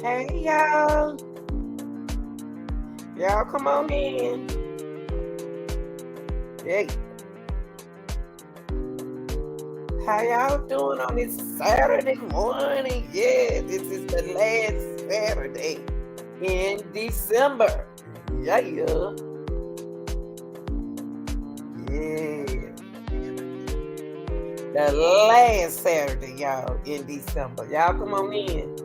Hey y'all. Y'all come on in. Hey, how y'all doing on this Saturday morning? Yeah, this is the last Saturday in December. Yeah, yeah. Yeah. The last Saturday, y'all, in December. Y'all come on in.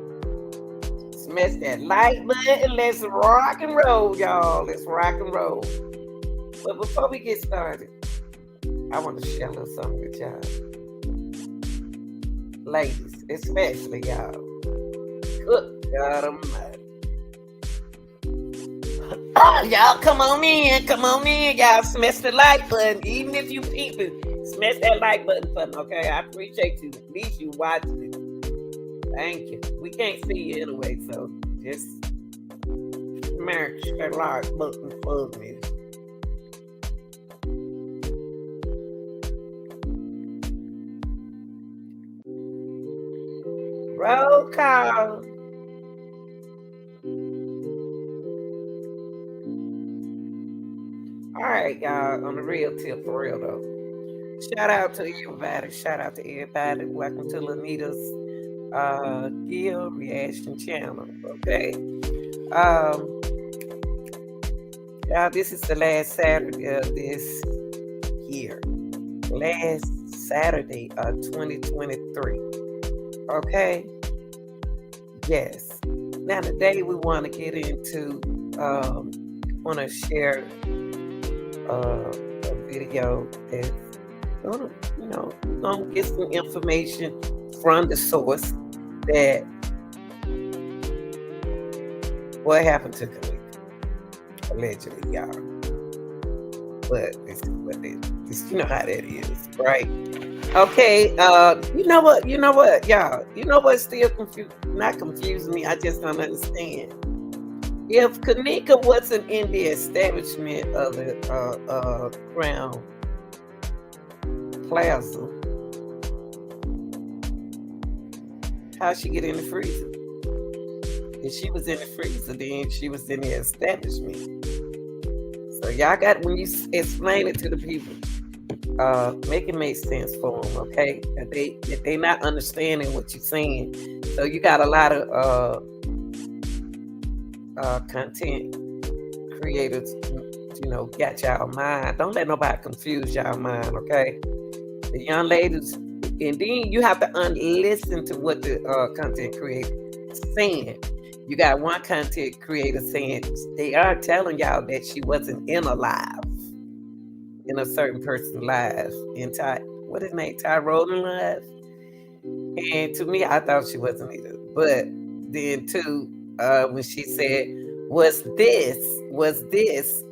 Smash that like button. Let's rock and roll, y'all. Let's rock and roll. But before we get started, I want to share a little something with y'all. Ladies, especially y'all. Good God Almighty. Y'all come on in. Come on in. Y'all smash the like button. Even if you peeping, smash that like button for me, okay? I appreciate you. At least you watching it. Thank you. We can't see you anyway, so just smash that like button for me. Roll call. All right, y'all. On the real tip, for real though. Shout out to everybody. Shout out to everybody. Welcome to Lanita's Gill Reaction Channel. Okay. Um, y'all, this is the last Saturday of this year. Last Saturday of 2023. Okay. Yes. Now today we want to get into want to share a video that's gonna, gonna get some information from the source that what happened to Kenneka, allegedly, y'all. But this is what you know how that is, right? Okay, you know what, y'all. You know what still not confusing me. I just don't understand. If Kenneka wasn't in the establishment of the Crown Plaza, how she get in the freezer? If she was in the freezer, then she was in the establishment. So y'all got, when you explain it to the people, make it make sense for them, okay? If they not understanding what you're saying, so you got a lot of content creators, got y'all mind. Don't let nobody confuse y'all mind, okay? The young ladies, and then you have to listen to what the content creator is saying. You got one content creator saying they are telling y'all that she wasn't in a certain person's live, in what is his name, Tyrone live. And to me, I thought she wasn't either. But then too, when she said, was this?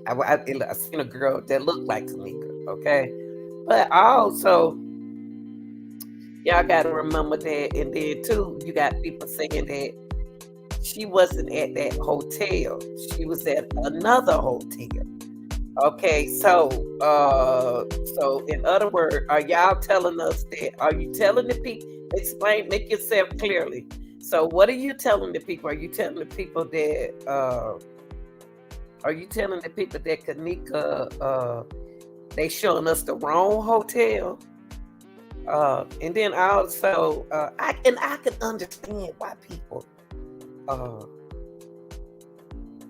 I seen a girl that looked like Kenneka, okay? But also, y'all got to remember that. And then too, you got people saying that she wasn't at that hotel. She was at another hotel. Okay, so in other words, are y'all telling us that? Are you telling the people? Explain, make yourself clearly. So, what are you telling the people? Are you telling the people that? Are you telling the people that Kenneka? They showing us the wrong hotel? And then also, I can understand why people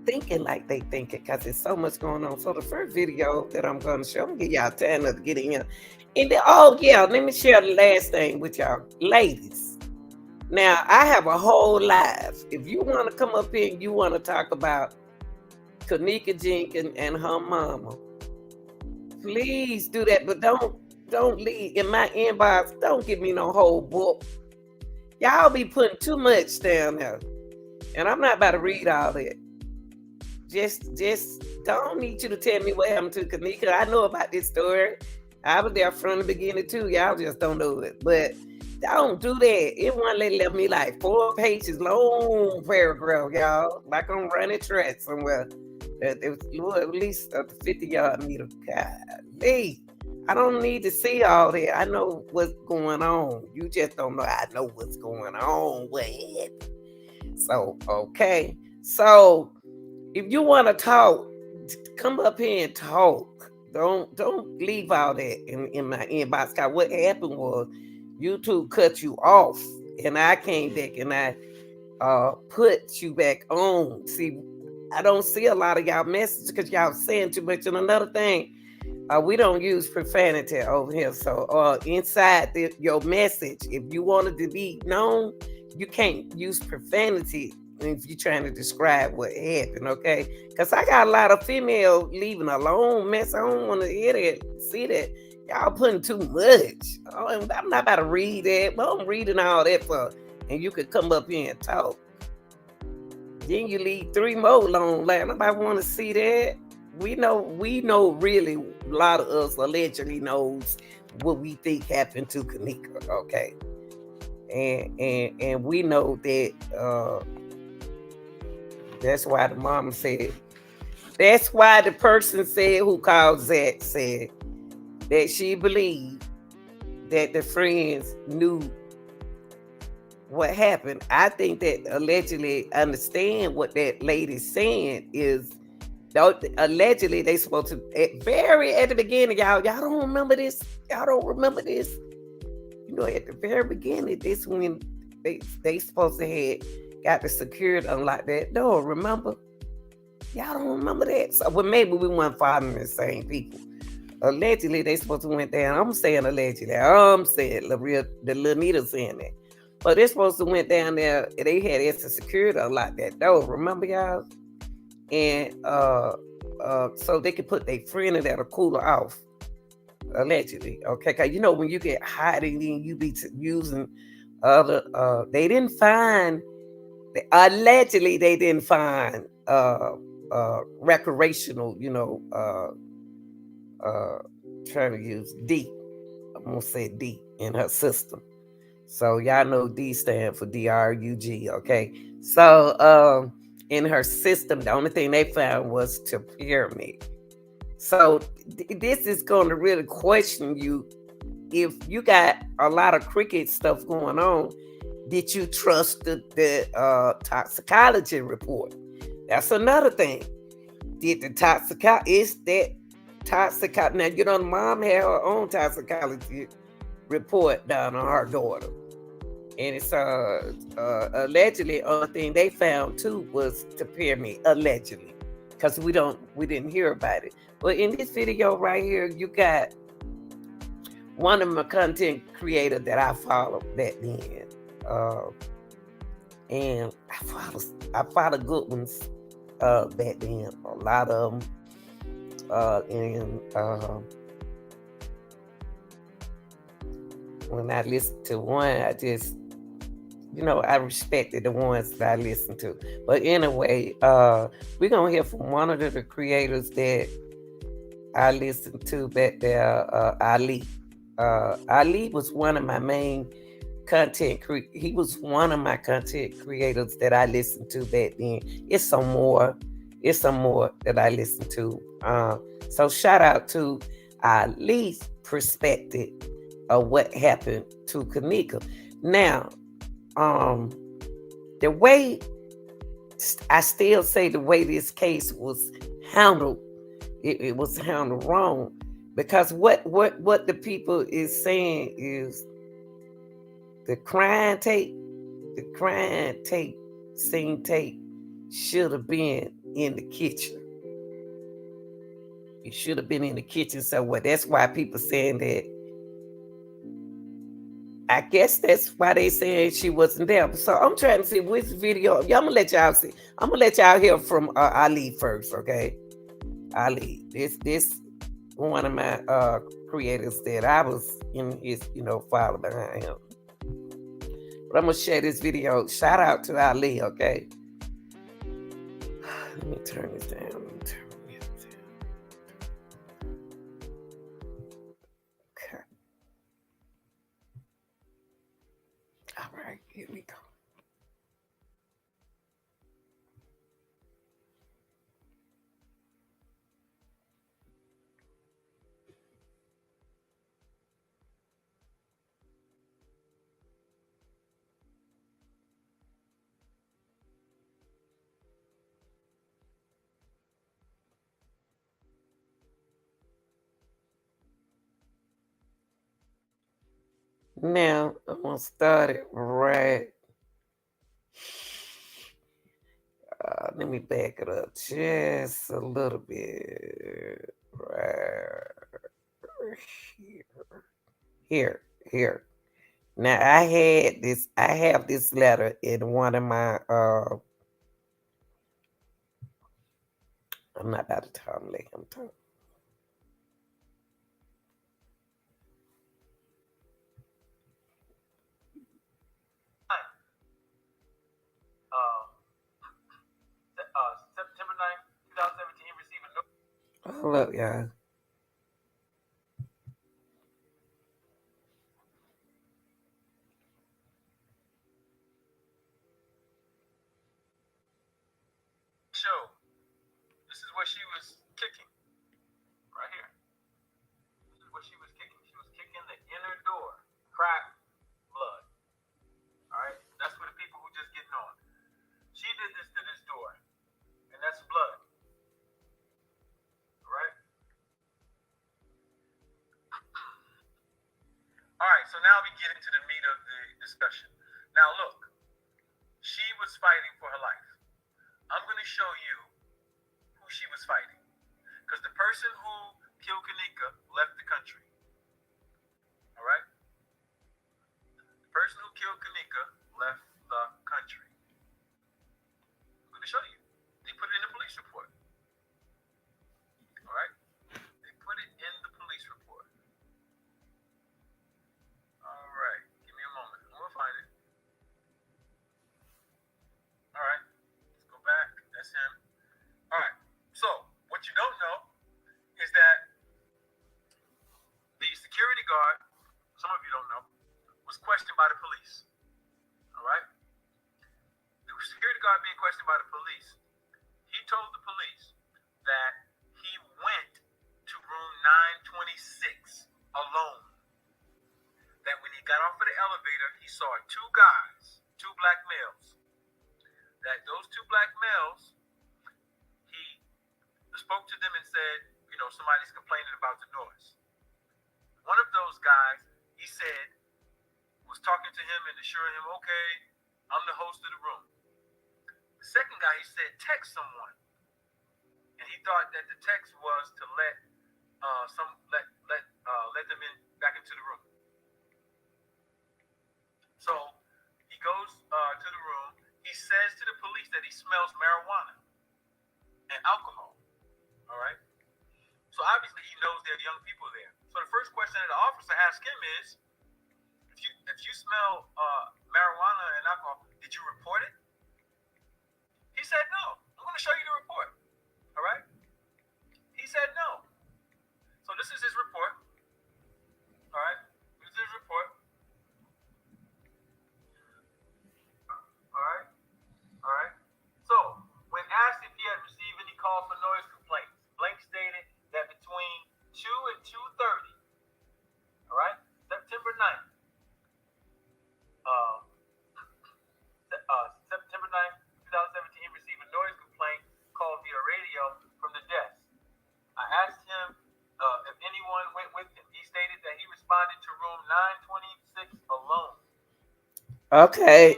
thinking like they thinking, because there's so much going on. So the first video that I'm going to show, I'm going to give y'all time to get in. And then, let me share the last thing with y'all. Ladies, now I have a whole live. If you want to come up here and you want to talk about Kenneka Jenkins and her mama, please do that. But don't leave in my inbox. Don't give me no whole book. Y'all be putting too much down there. And I'm not about to read all that. Just don't need you to tell me what happened to Kenneka. I know about this story. I was there from the beginning too. Y'all just don't know it. But don't do that. It one lady left me like 4 pages long paragraph, y'all. Like I'm running track somewhere. It was at least up to 50-yard meter. Golly. I don't need to see all that. I know what's going on. You just don't know I know what's going on with it. So, okay. So if you want to talk, come up here and talk. Don't leave all that in my inbox. Cause what happened was YouTube cut you off, and I came back and I put you back on. See, I don't see a lot of y'all messages because y'all saying too much. And another thing, we don't use profanity over here. So inside your message, if you wanted to be known, you can't use profanity if you're trying to describe what happened, okay? Because I got a lot of female leaving alone mess. I don't want to hear that, see that. Y'all putting too much. Oh, I'm not about to read that, but I'm reading all that for, and you could come up here and talk. Then you leave 3 more alone. Like nobody want to see that. We know really a lot of us allegedly knows what we think happened to Kenneka, okay? And we know that that's why the mama said, that's why the person said who called Zach said that she believed that the friends knew what happened. I think that allegedly understand what that lady's saying is allegedly they supposed to at the beginning, y'all don't remember this. Y'all don't remember this. You know, at the very beginning, this when they supposed to had got the security unlocked that door. Remember? Y'all don't remember that. So well, maybe we weren't following the same people. Allegedly, they supposed to went down. I'm saying allegedly. I'm saying the little Nita saying that. But they supposed to went down there. They had extra security unlocked that door. Remember, y'all? And so they could put their friend in there to cool her off. Allegedly, okay? Cause you know when you get hot and then you be using other. They didn't find. Allegedly, they didn't find recreational. Trying to use D. I'm gonna say D in her system. So y'all know D stand for DRUG, okay? So in her system, the only thing they found was to pyramid. So this is going to really question you if you got a lot of cricket stuff going on. Did you trust the toxicology report? That's another thing. Did the toxicology is that toxicology? Now you know the mom had her own toxicology report down on her daughter, and it's allegedly only thing they found too was to pyramid allegedly, because we didn't hear about it. But in this video right here, you got one of my content creators that I follow back then, and I follow good ones back then. A lot of them, and when I listened to one, I just I respected the ones that I listened to. But anyway, we're gonna hear from one of the creators that I listened to back there, Ali. Ali was one of my main he was one of my content creators that I listened to back then. It's some more that I listened to. So shout out to Ali's perspective of what happened to Kenneka. Now, the way I still say the way this case was handled, it was handled wrong, because what the people is saying is the crime tape, scene tape should have been in the kitchen. It should have been in the kitchen somewhere. That's why people saying that. I guess that's why they saying she wasn't there. So I'm trying to see which video. I'm gonna let y'all see. I'm gonna let y'all hear from Ali first, okay? Ali, this one of my creators that I was in his follow behind him. But I'm gonna share this video. Shout out to Ali, okay? Let me turn this down. Okay. All right, here we go. Now I'm gonna start it right. Let me back it up just a little bit. Right here, here. Now I have this letter in one of my I'm not out of time, like I'm talking. Hold up, y'all. Okay,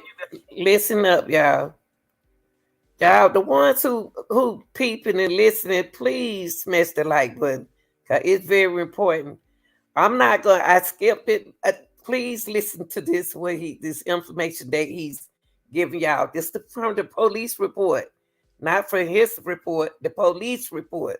listen up, y'all. Y'all, the ones who peeping and listening, please smash the like button. 'Cause it's very important. I'm not gonna. I skipped it. Please listen to this. This information that he's giving y'all. This from the police report, not from his report. The police report.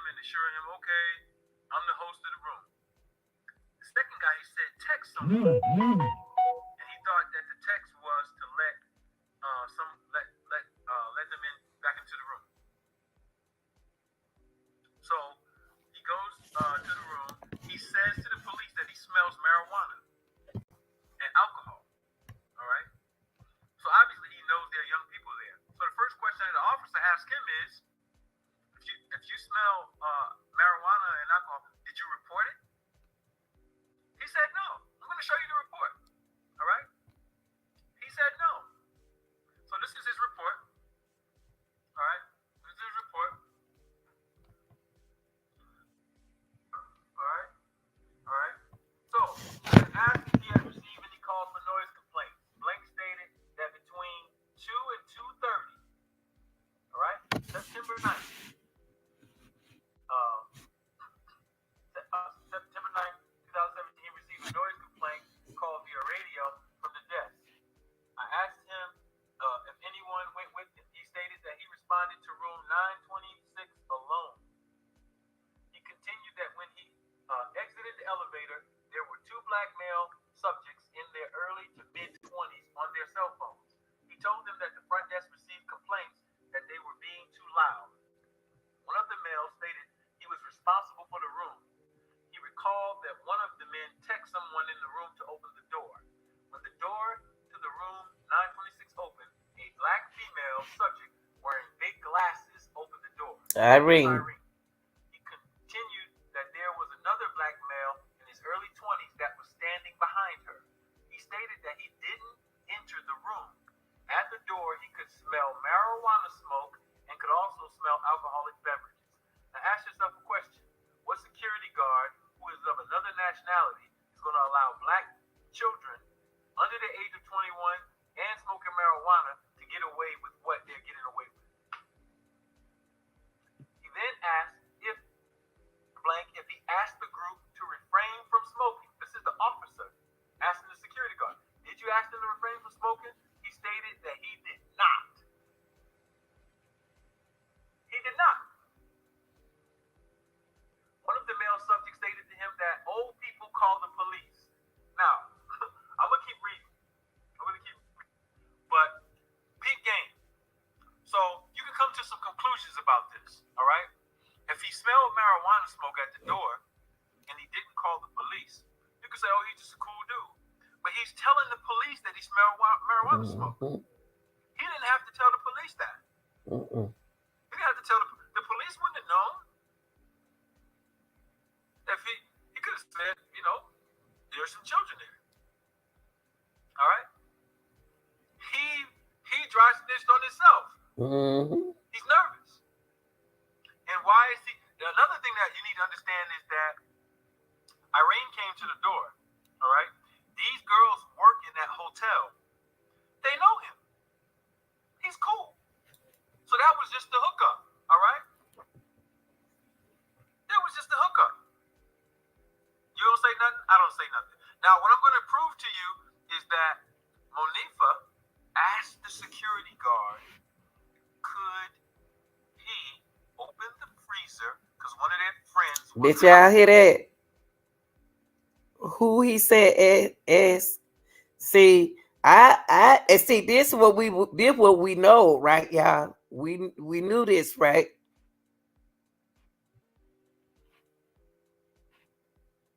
and assuring him, okay, I'm the host of the room. The second guy, he said, text someone, and he thought that the text was to let them in back into the room. So he goes to the room. He says to the police that he smells marijuana and alcohol. All right. So obviously he knows there are young people there. So the first question that the officer asks him is, if you smell marijuana and alcohol, did you report it? He said no. I'm going to show you the report. All right. He said no. So this is his report. All right. This is his report. All right. All right. So when asked if he had received any calls for noise complaints, Blank stated that between 2 and 2:30, all right, September 9th, September 9th, 2017, he received a noise complaint called via radio from the desk. I asked him if anyone went with him. He stated that he responded to room 926 alone. He continued that when he exited the elevator, there were two black male subjects in their early to mid-20s on their cell phones. He told them that the front desk received complaints that they were being too loud. One of the males stated he was responsible for the room. He recalled that one of the men texted someone in the room to open the door. When the door to the room 926 opened, a black female subject wearing big glasses opened the door. Irene. He continued that there was another black male in his early 20s that was standing behind her. He stated that he didn't enter the room. At the door, he could smell marijuana smoke and could also smell alcoholic beverages. Now ask yourself a question. What security guard who is of another nationality is going to allow black children under the age of 21 and smoking marijuana to get away with what they're getting away with? He then asked if he asked the group to refrain from smoking. This is the officer asking the security guard. Did you ask them to refrain from smoking? He stated that he did not. He did not. One of the male subjects stated to him that old people call the police. Now, I'm going to keep reading. But peep game. So you can come to some conclusions about this, all right? If he smelled marijuana smoke at the door and he didn't call the police, you could say, oh, he's just a cool dude. But he's telling the police that he smelled marijuana smoke. He didn't have to tell the police that. He didn't have to tell the police wouldn't have known. If he could have said, there's some children there. All right? He dry snitched on himself. He's nervous. And why is he? Another thing that you need to understand is that Irene came to the door. All right? These girls work in that hotel. They know him. He's cool. So that was just the hookup. All right? That was just the hookup. You don't say nothing? I don't say nothing. Now, what I'm going to prove to you is that Monifa asked the security guard, could he open the freezer? Because one of their friends was... Did y'all hear that? Who he said as see, I see this is what we know, right, y'all? We knew this, right?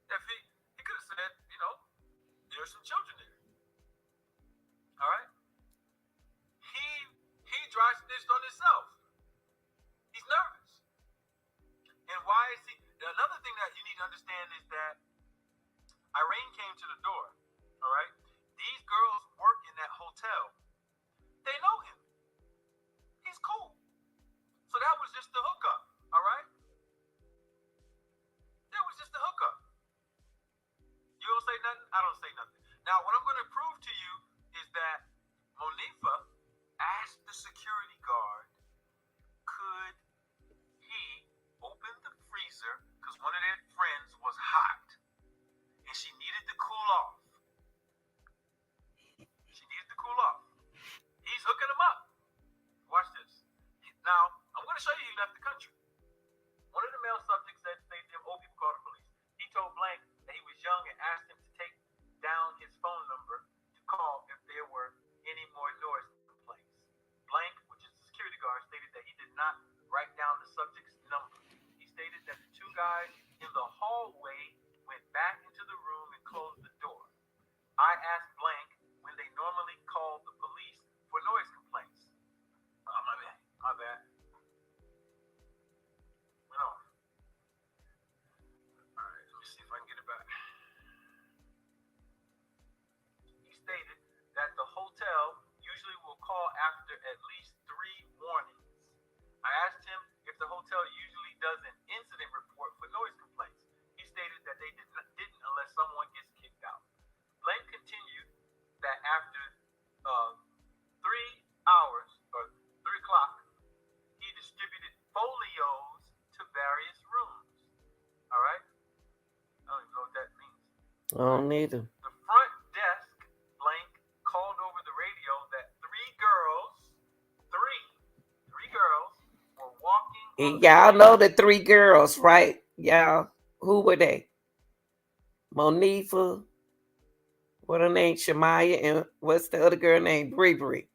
If he could have said, there's some children there. All right? He dry snitched on himself. He's nervous. And why is he? Another thing that you need to understand is that Irene came to the door. All right? These girls work in that hotel. They know him. He's cool. So that was just the hookup. All right? That was just the hookup. You don't say nothing? I don't say nothing. Now, what I'm going to prove to you is that Monifa asked the security guard, could he open the freezer? Because one of their friends was hot. And she needed to cool off. He's hooking him up. Watch this. Now, I'm going to show you he left the country. One of the male guard stated that he did not write down the subject's number. He stated that the two guys in the hallway went back into the room and closed the door. I asked Blank when they normally call the police for noise complaints. Oh, my bad. My bad. Went off. All right, let me see if I can get it back. He stated that the hotel usually will call after at least 3 warnings. I asked him if the hotel usually does an incident report for noise complaints. He stated that they didn't unless someone gets kicked out. Blank continued that after 3 hours or 3 o'clock, he distributed folios to various rooms. All right, I don't even know what that means. I don't need them. The front desk, Blank, called over the radio that three girls were walking on And the y'all night. know the 3 girls, right? Y'all, who were they? Monifa, what her name? Shamaya, and what's the other girl named? Bree.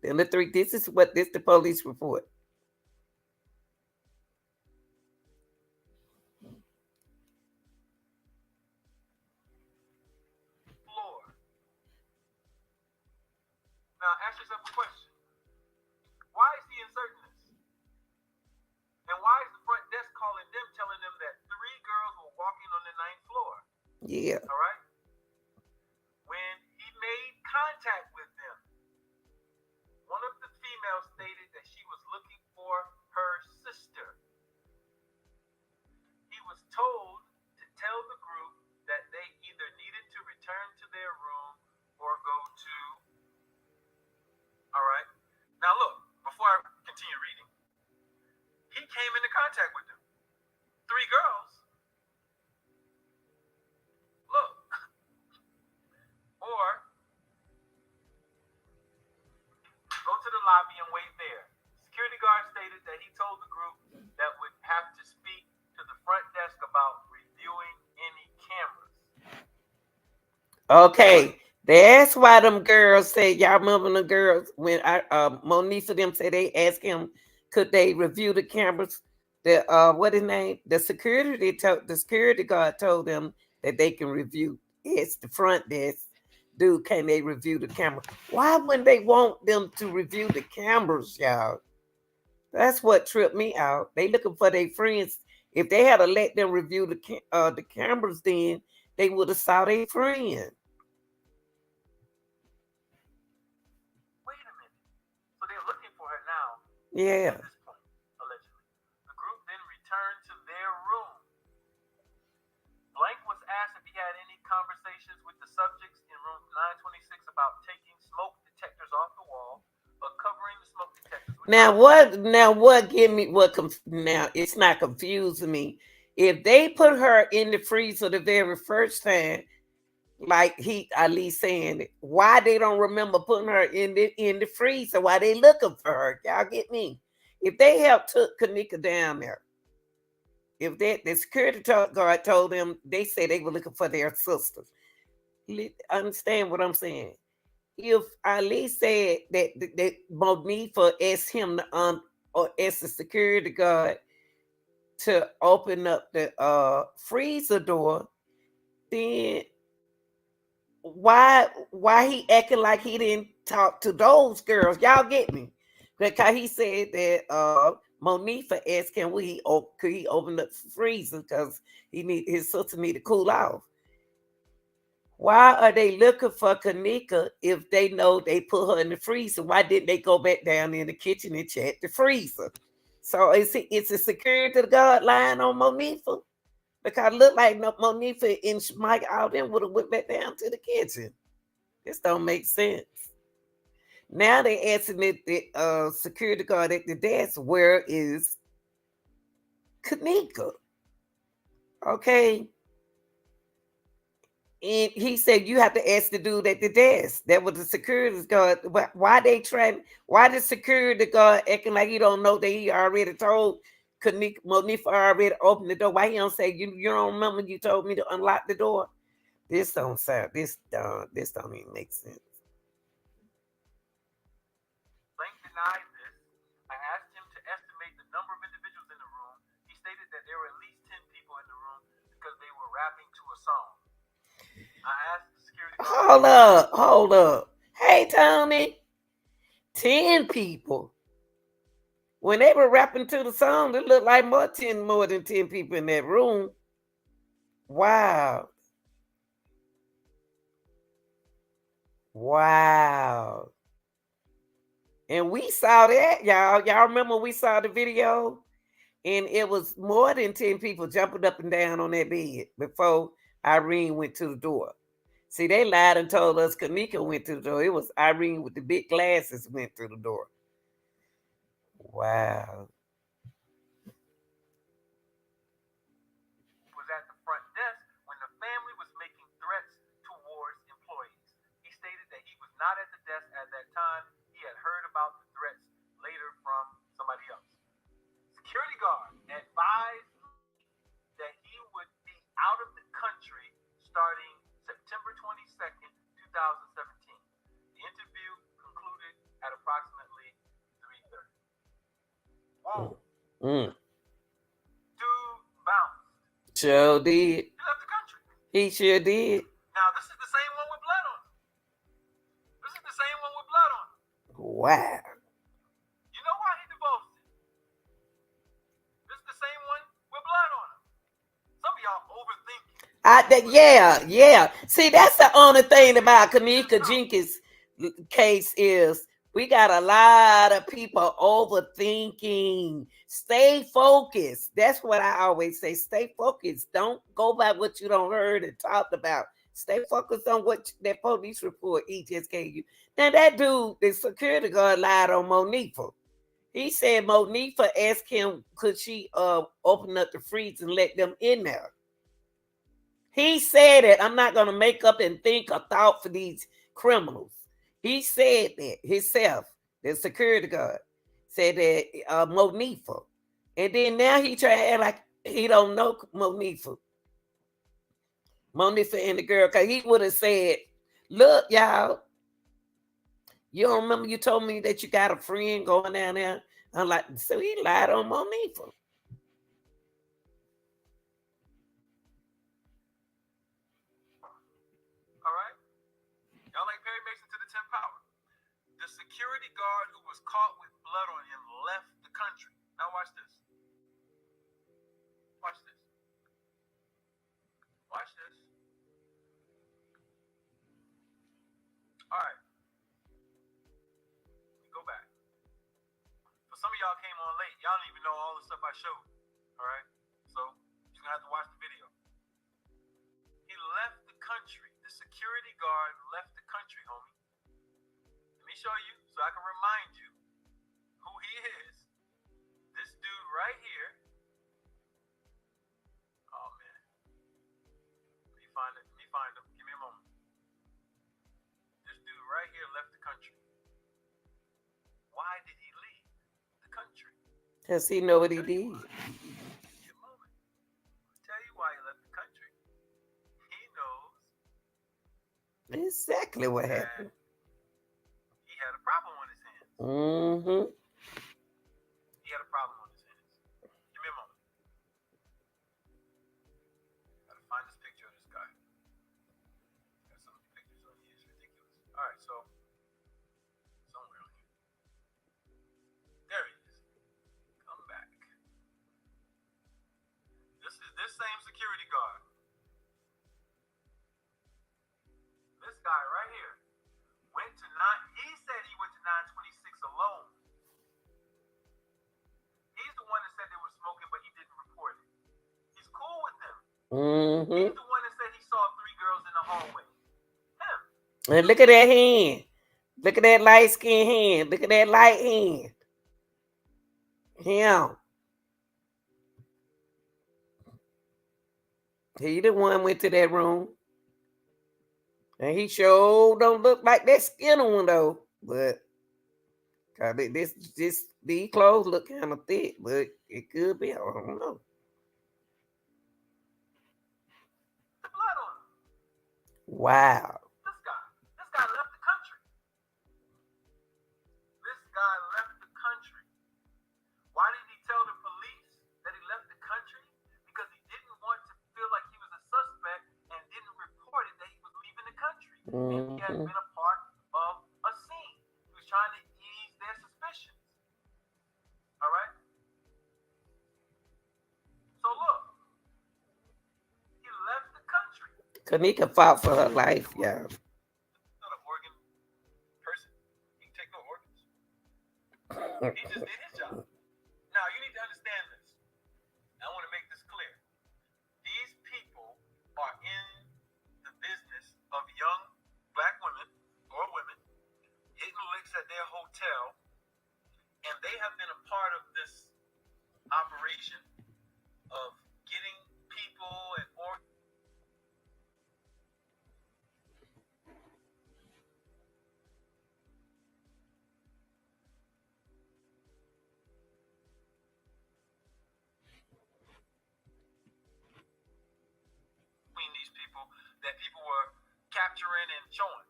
Then the 3. This the police report. Floor. Now ask yourself a question. Why is he inserting this? And why is the front desk calling them, telling them that 3 girls were walking on the 9th floor? Yeah. All right? When he made contact with them, one of the females stated that she was looking for her sister. He was told to tell the group that they either needed to return to their room or go to. All right? Now, look, before I continue reading, he came into contact with them. 3 girls. Look. Or go to the lobby and wait there. Security guard stated that he told the group that would have to speak to the front desk about reviewing any cameras. Okay. That's why them girls said, y'all remember the girls when Monisa them said they asked him, could they review the cameras? The what his name? The security guard told them that they can review. It's the front desk. Dude, can they review the camera? Why wouldn't they want them to review the cameras, y'all? That's what tripped me out. They looking for their friends. If they had to let them review the cameras, then they would have saw their friend. Wait a minute. So they're looking for her now. Yeah. At this point, allegedly. The group then returned to their room. Blank was asked if he had any conversations with the subjects in room 926 about taking smoke detectors off the wall or covering the smoke detectors with Now what? Now what? Give me what? Now it's not confusing me. If they put her in the freezer the very first time, like he Ali saying it, why they don't remember putting her in the freezer? Why they looking for her? Y'all get me? If they have took Kenneka down there, if that the security guard told them, they said they were looking for their sisters. Understand what I'm saying? If Ali said that Monifa asked him to or asked the security guard to open up the freezer door, then why he acting like he didn't talk to those girls? Y'all get me? Because he said that Monifa asked him could he open up the freezer because his sister need to cool off. Why are they looking for Kenneka if they know they put her in the freezer? Why didn't they go back down in the kitchen and check the freezer? So it's a security guard lying on Monifa? Because it looked like Monifa and Mike out there would have went back down to the kitchen. This don't make sense. Now they asking the security guard at the desk, where is Kenneka? Okay. And he said you have to ask the dude at the desk. That was the security guard. Why they trying? Why the security guard acting like he don't know that he already told Monifa already opened the door? Why he don't say you don't remember you told me to unlock the door? This don't sound this don't even make sense. Blank denied this. I asked him Hold up. Hey, Tony. 10 people. When they were rapping to the song, it looked like more than 10 people in that room. Wow. Wow. And we saw that, y'all. Y'all remember we saw the video? And it was more than 10 people jumping up and down on that bed before Irene went to the door. See, they lied and told us Kenneka went to the door. It was Irene with the big glasses went through the door. Wow. Was at the front desk when the family was making threats towards employees. He stated that he was not at the desk at that time. He had heard about the threats later from somebody else. Security guard advised that he would be out of the country starting September 22nd, 2017. The interview concluded at approximately 3:30. Whoa. Mm. Dude bounced. Sure did. He left the country. He sure did. Now, this is the same one with blood on it. This is the same one with blood on it. Wow. You know why he divorced it? This is the same one with blood on it. Some of y'all overthinking. Yeah. See, that's the only thing about Kenneka Jenkins case is we got a lot of people overthinking. Stay focused. That's what I always say. Stay focused. Don't go by what you don't heard and talked about. Stay focused on what that police report he just gave you. Now that dude, the security guard, lied on Monifa. He said Monifa asked him could she open up the freezer and let them in there. He said it. I'm not going to make up and think a thought for these criminals. He said that himself. The security guard said that Monifa. And then now he try to act like he don't know Monifa. Monifa and the girl, because he would have said, look, y'all, you don't remember you told me that you got a friend going down there? I'm like, so he lied on Monifa. The security guard who was caught with blood on him left the country. Now watch this. Watch this. Watch this. All right. Go back. For some of y'all came on late. Y'all don't even know all the stuff I showed. All right. So you're gonna have to watch the video. He left the country. The security guard left the country, homie. Let me show you so I can remind you who he is. This dude right here. Oh man. Let me find it. Let me find him. Give me a moment. This dude right here left the country. Why did he leave the country? Because he know what he did. Give me a moment. I'll tell you why he left the country. He knows exactly what happened. He had a problem on his hands. Mm-hmm. He had a problem on his hands. Give me a moment. Gotta find this picture of this guy. Got so many pictures on here, it's ridiculous. Alright, so somewhere on here. There he is. Come back. This is this same security guard. This guy right here went to he said he went to 926 alone. He's the one that said they were smoking, but he didn't report it. He's cool with them. Mm-hmm. He's the one that said he saw 3 girls in the hallway. Him. And look at that hand. Look at that light skinned hand. Look at that light hand. Him. He the one went to that room. And he sure don't look like that skinner one though. But these clothes look kind of thick, but it could be. I don't know. The blood on him. Wow. This guy left the country. This guy left the country. Why did he tell the police that he left the country? Because he didn't want to feel like he was a suspect and didn't report it that he was leaving the country. and he had Mm-hmm. been a part of a scene. He was trying to ease their suspicions. All right. So look, he left the country. Kenneka fought for her life, y'all. Not an organ person. He can take no organs. He just did his job. Now you need to understand this. I want to make this clear. These people are in the business of young black women or women hitting licks at their hotel, and they have been a part of this operation of getting people and organs between these people that people were capturing and showing.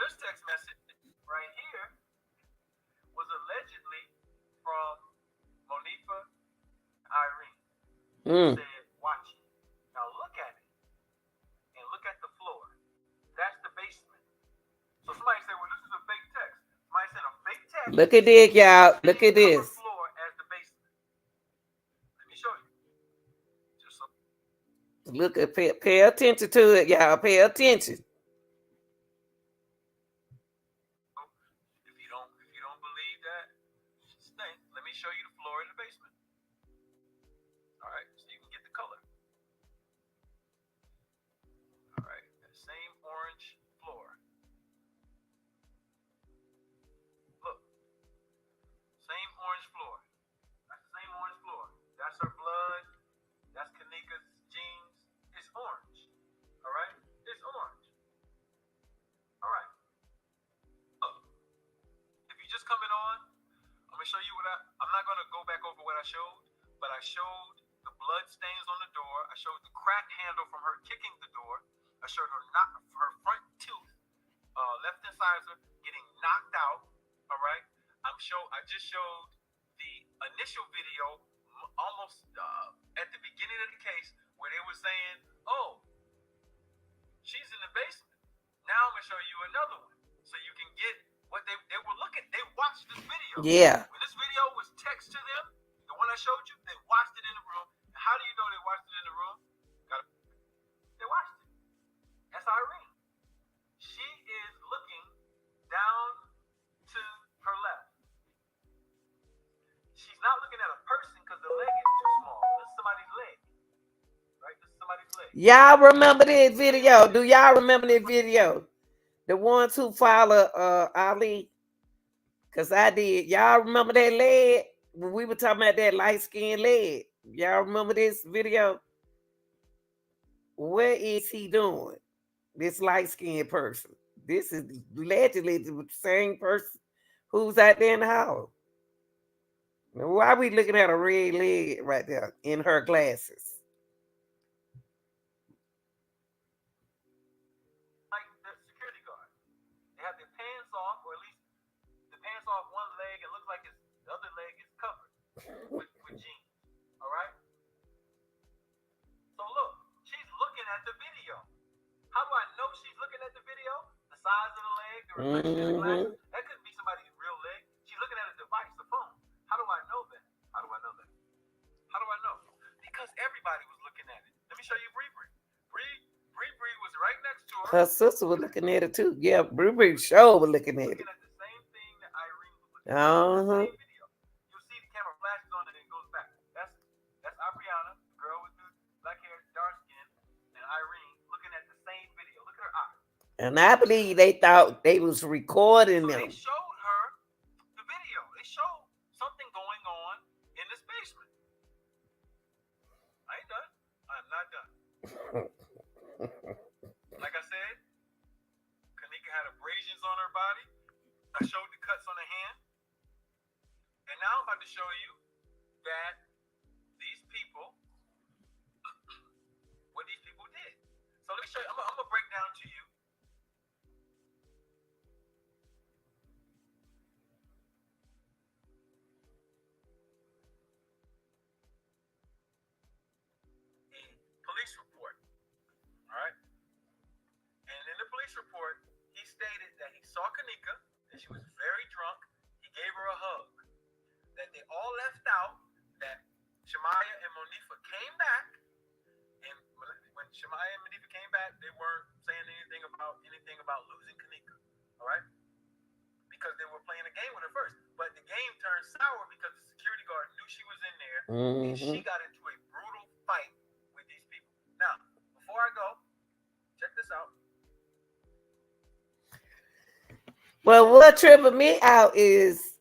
This text message right here was allegedly from Monifa and Irene. It Mm. said, watch it. Now look at it and look at the floor. That's the basement. So somebody said, well, this is a fake text. Somebody sent a fake text Look at this, with the y'all. Look same at color this. floor as the basement. Let me show you. Just so Look at pay attention to it, y'all. Pay attention. if you don't believe that, stay. Let me show you the floor in the basement. All right, so you can get the color. All right, that same orange floor. Look, same orange floor. That's the same orange floor. That's her blood. That's Kenneka's jeans. It's orange. All right, it's orange. All right. Look, if you just coming on, I'm gonna show you what I'm not gonna go back over what I showed, but I showed the blood stains on the door. I showed the crack handle from her kicking the door. I showed her front tooth, left incisor getting knocked out. All right. I just showed the initial video, almost at the beginning of the case, where they were saying, "Oh, she's in the basement." Now I'm gonna show you another one, so you can get what they were looking. They watched this video. Yeah. When this video was text to them, the one I showed you, they watched it in the room. And how do you know they watched it in the room? They watched it. That's Irene. She is looking down to her left. She's not looking at a person because the leg is too small. This is somebody's leg, right? This is somebody's leg. Y'all remember this video? Do y'all remember this video? The ones who follow Ali? Cause I did. Y'all remember that leg? When we were talking about that light skinned leg. Y'all remember this video? What is he doing? This light skinned person. This is allegedly the same person who's out there in the house. Now, why are we looking at a red leg right there in her glasses? Like the security guard. They have their pants off, or at least the pants off one leg. It looks like the other leg is covered with jeans. All right. So look, she's looking at the video. How do I know she's looking at the video? The size of the leg, the reflection in the glasses. That couldn't be somebody's real leg. She's looking at a device, the phone. How do I know that? How do I know that? How do I know? Because everybody was looking at it. Let me show you Bree Bree. Bree was right next to her. Her sister was looking at it too. Yeah, Bree Show was looking at it. Looking at the same thing that Irene was looking at. The same video. You'll see the camera flashes on it and it goes back. That's Ariana, the girl with the black hair, dark skin, and Irene looking at the same video. Look at her eye. And I believe they thought they was recording So them. they showed her the video. They showed something going on in this basement. I ain't done. I'm not done. Like I said, Kenneka had abrasions on her body. I showed the cuts on her hand. And now I'm about to show you that these people, what these people did. So let me show you. I'm going to break down to you a police report. All right? And in the police report, Shemaya and Monifa came back, and when Shemaya and Monifa came back, they weren't saying anything about losing Kenneka. All right, because they were playing a game with her first. But the game turned sour because the security guard knew she was in there, and she got into a brutal fight with these people. Now, before I go, check this out. Well, what tripping me out is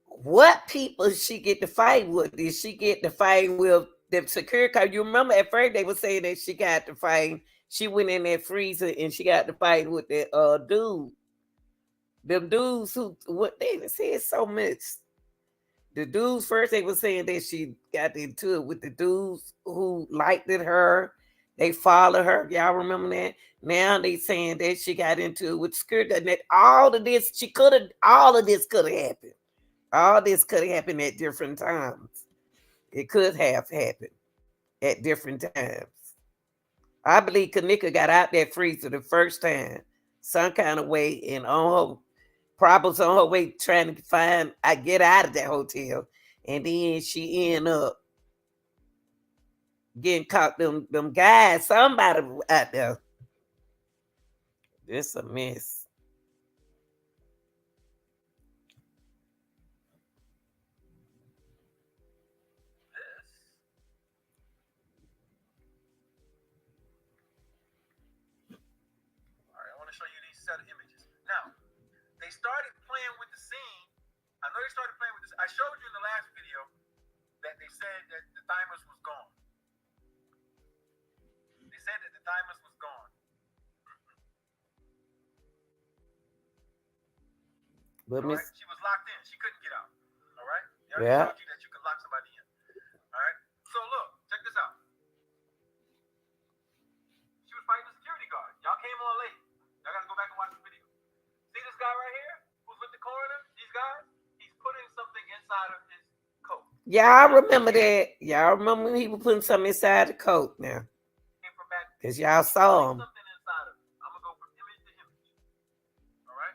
what people she get to fight with. Did she get to fight with the security guard? You remember at first they were saying that she got to fight. She went in that freezer and she got to fight with the dude. Them dudes who what they said so much. The dudes first they were saying that she got into it with the dudes who liked it her. They followed her. Y'all remember that? Now they saying that she got into it with security. And that all of this all of this could have happened. All this could have happened at different times. It could have happened at different times. I believe Kenneka got out that freezer the first time, some kind of way, and on her problems on her way trying to get out of that hotel, and then she end up getting caught. Them guys, somebody out there. It's a mess. Show you these set of images. Now, they started playing with the scene. I know they started playing with this. I showed you in the last video that they said that the thymus was gone. They said that the thymus was gone. But all right? She was locked in. She couldn't get out. All right? They yeah. told you that you could lock somebody in. All right? So look, check this out. She was fighting the security guard. Y'all came on late. I gotta go back and watch the video. See this guy right here who's with the coroner? These guys? He's putting something inside of his coat. Yeah, I remember that. Y'all remember when he was putting something inside the coat now? Because y'all saw him. Something inside of it. I'm gonna go from image to image. All right?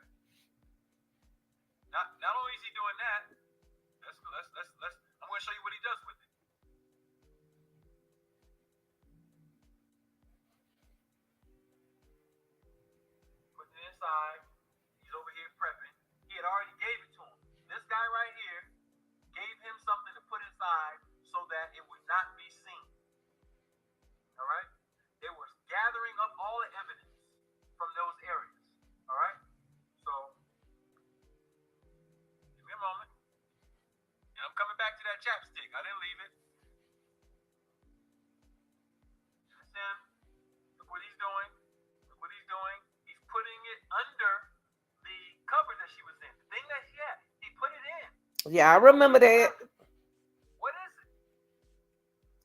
Not only is he doing that, I'm gonna show you what he does with it. Inside, he's over here prepping. He had already gave it to him. This guy right here gave him something to put inside so that it would not be seen. All right? They were gathering up all the evidence from those areas. All right? So, give me a moment. And I'm coming back to that chapstick. I didn't leave it. That's him. Look what he's doing. Look what he's doing. Putting it under the cover that she was in. The thing that she had, he put it in. Yeah, I remember that. What is it?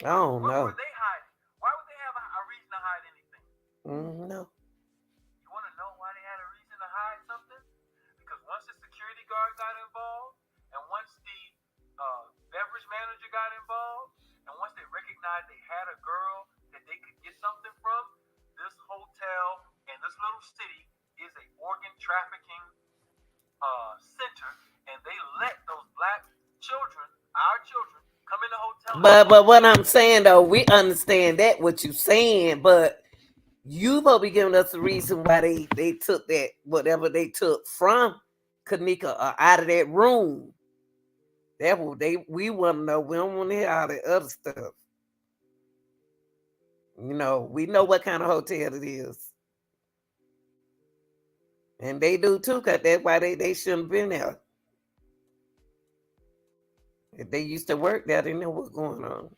I don't know. What were they hiding? Why would they have a reason to hide anything? No. You want to know why they had a reason to hide something? Because once the security guard got involved, and once the beverage manager got involved, and once they recognized they had a girl that they could get something from, this hotel and this little city is a organ trafficking center, and they let those black children, our children, come in the hotel. But what I'm saying though, we understand that what you're saying, but you will be giving us the reason why they took that whatever they took from Kenneka out of that room. That we want to know. We don't want to hear all the other stuff. You know, we know what kind of hotel it is. And they do too, because that's why they shouldn't have been there. If they used to work there, they know what's going on.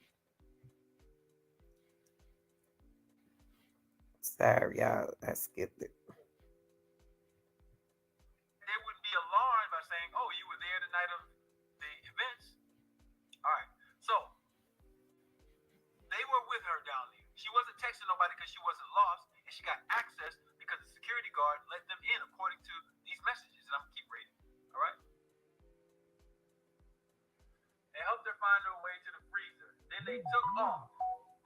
Sorry, y'all. I skipped it. They would be alarmed by saying, oh, you were there the night of the events. All right. So, they were with her down there. She wasn't texting nobody because she wasn't lost, and she got access because the security guard let them in according to these messages that I'm going to keep reading. All right? They helped her find her way to the freezer. Then they took off,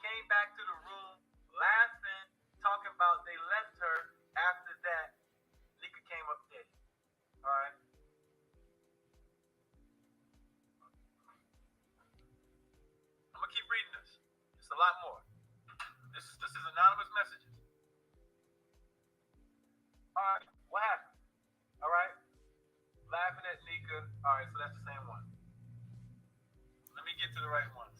came back to the room, laughing, talking about they left her. After that, Nika came up dead. All right? I'm lot more. This is anonymous messages. All right, what happened? All right, laughing at Nika. All right, so that's the same one. Let me get to the right ones.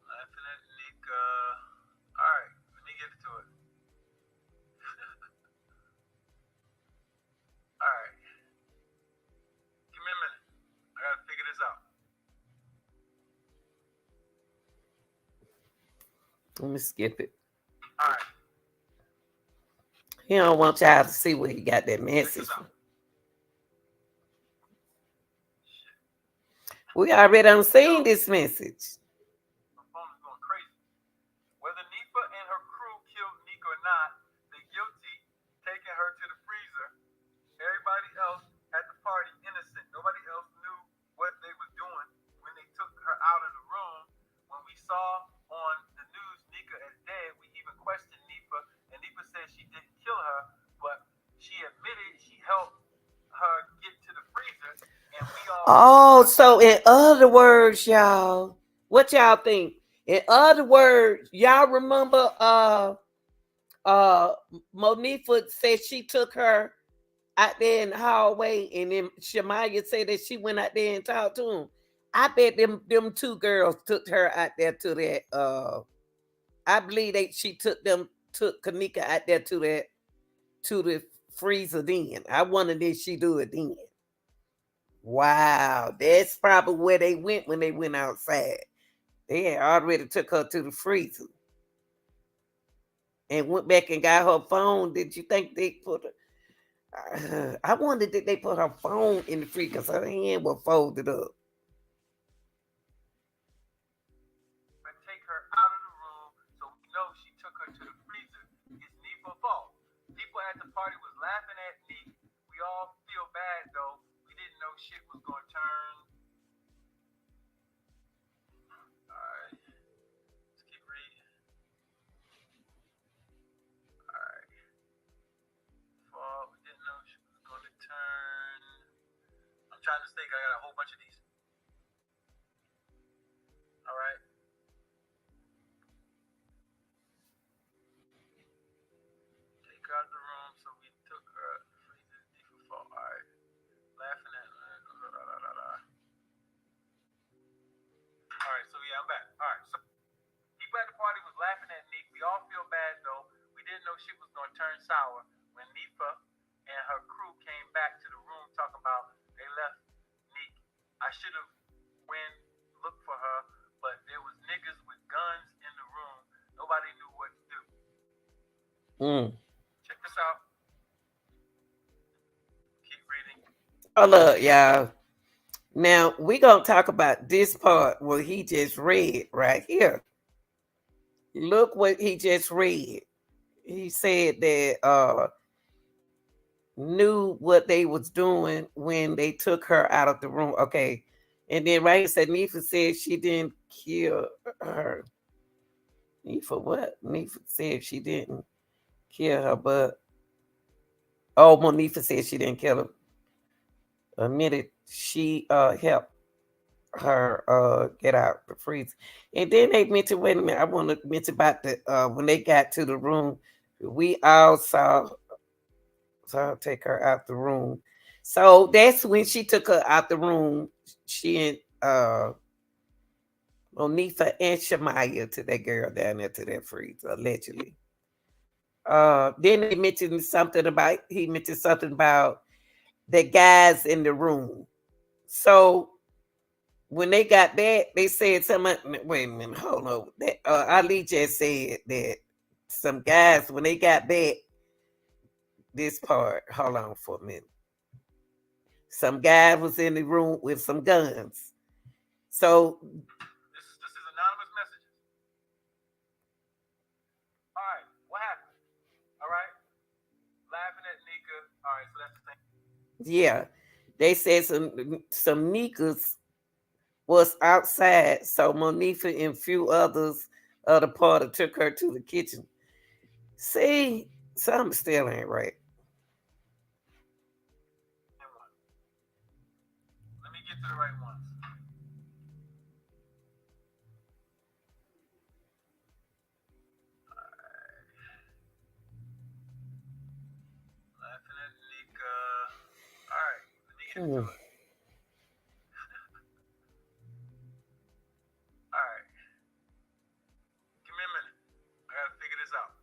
Laughing at Nika. All right, let me get to it. All right, give me a minute. I gotta figure this out. Let me skip it. All right, He don't want y'all to see where he got that message from. We already done seen this message. my phone is going crazy. Whether Nifa and her crew killed Nika or not, the guilty taking her to the freezer. Everybody else at the party innocent. Nobody else knew what they was doing when they took her out of the room. When we saw on the news Nika as dead, we even questioned Nifa, and Nifa said she didn't kill her, but she admitted she helped her get to the freezer, and we all. Oh, so in other words, y'all, what y'all think? In other words, y'all remember uh Monifa said she took her out there in the hallway, and then Shamaya said that she went out there and talked to him. I bet them two girls took her out there to that I believe she took Kenneka out there to the freezer then. I wonder did she do it then. Wow, that's probably where they went when they went outside. They had already took her to the freezer and went back and got her phone. Did you think they put her? I wondered did they put her phone in the freezer because her hand was folded up. Take her out of the room, so we know she took her to the freezer. It's Nifa's fault. People at the party was laughing at me. We all feel bad though. We didn't know shit was gonna turn. Alright, let's keep reading. Alright. Fall, we didn't know shit was gonna turn. I'm trying to think, I got a whole bunch of these. Alright. Take her out the room, so we took her freezer default. Alright. Laughing at Alright, so yeah, I'm back. Alright, so people at the party was laughing at Nick. We all feel bad though. We didn't know shit was gonna turn sour when Nifa and her crew came back to the room talking about they left Nick. I should have went look for her, but there was niggas with guns in the room. Nobody knew what to do. Check this out. Keep reading. Oh look, y'all. Now we gonna talk about this part where he just read right here. Look what he just read. He said that knew what they was doing when they took her out of the room. Okay. And then right here said Nifa said she didn't kill her. Nifa what? Nifa said she didn't kill her, but Monifa said she didn't kill her. Admitted she helped her get out the freezer. And then they mentioned, wait a minute, I want to mention about the when they got to the room, we all saw her take her out the room. So that's when she took her out the room. She and Monifa and Shamaya to that girl down there to that freezer, allegedly. Then they mentioned something about he mentioned something about the guys in the room. So when they got back, they said something. Wait a minute, hold on. That, Ali just said that some guys when they got back. This part, hold on for a minute. Some guy was in the room with some guns. So this is anonymous messages. All right, what happened? All right, laughing at Nika. All right, so that's the thing. yeah, they said some niggas was outside. So Monifa and few others of the party took her to the kitchen. See, something still ain't right. get to the right ones. Laughing at Nika. All right, let me get into Hmm. it. All right, give me a minute. I gotta figure this out.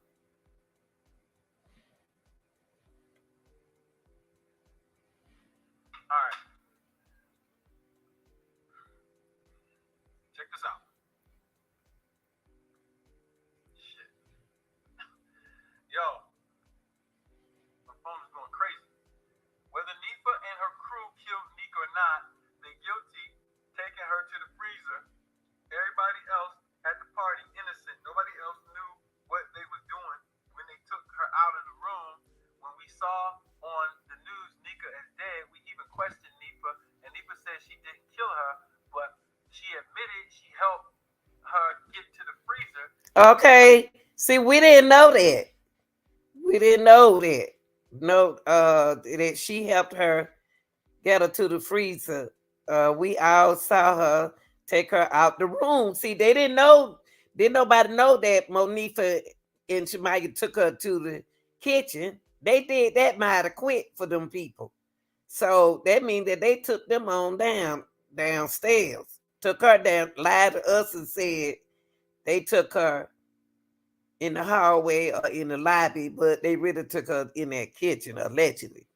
All right, check this out. Shit. Yo, my phone is going crazy. Whether Nifa and her crew killed Nika or not, they guilty taking her to the freezer. Everybody else at the party innocent. Nobody else knew what they was doing when they took her out of the room. When we saw on the news Nika is dead, we even questioned Nifa, and Nifa said she didn't kill her, but she admitted she helped her get to the freezer. Okay. See, we didn't know that. We didn't know that. No, that she helped her get her to the freezer. We all saw her take her out the room. See, they didn't know. Didn't nobody know that Monifa and Shemaya took her to the kitchen. They did that mighty quick for them people. So that means that they took them on downstairs. Took her down, lied to us and said they took her in the hallway or in the lobby, but they really took her in that kitchen, allegedly.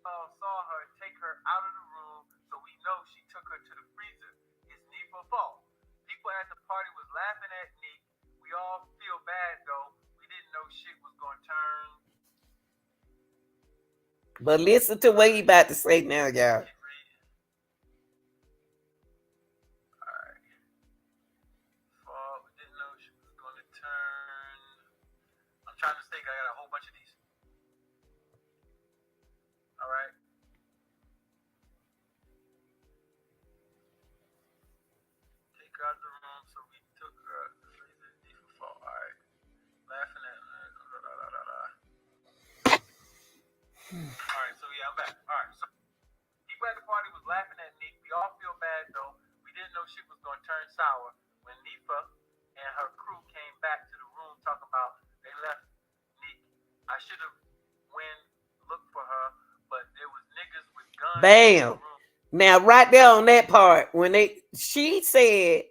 Saw her take her out of the room, so we know she took her to the freezer. It's Nifa's fault. People at the party was laughing at Nick. We all feel bad though. We didn't know shit was gonna turn. But listen to what he about to say now, y'all. Keep reading. Alright. Fall. We didn't know she was gonna turn. I'm trying to think. I got a whole bunch of these. Alright. Take her out the room, so we took her out the freezer. Nifa fall. Alright. Laughing at. Alright. So yeah, I'm back. Alright. So people at the party was laughing at Nick. We all feel bad though. We didn't know shit was gonna turn sour when Nifa and her crew came back to the room talking about they left Nick. I should have went looked for her, but there was niggas with guns in the Bam. room. Now, right there on that part, she said,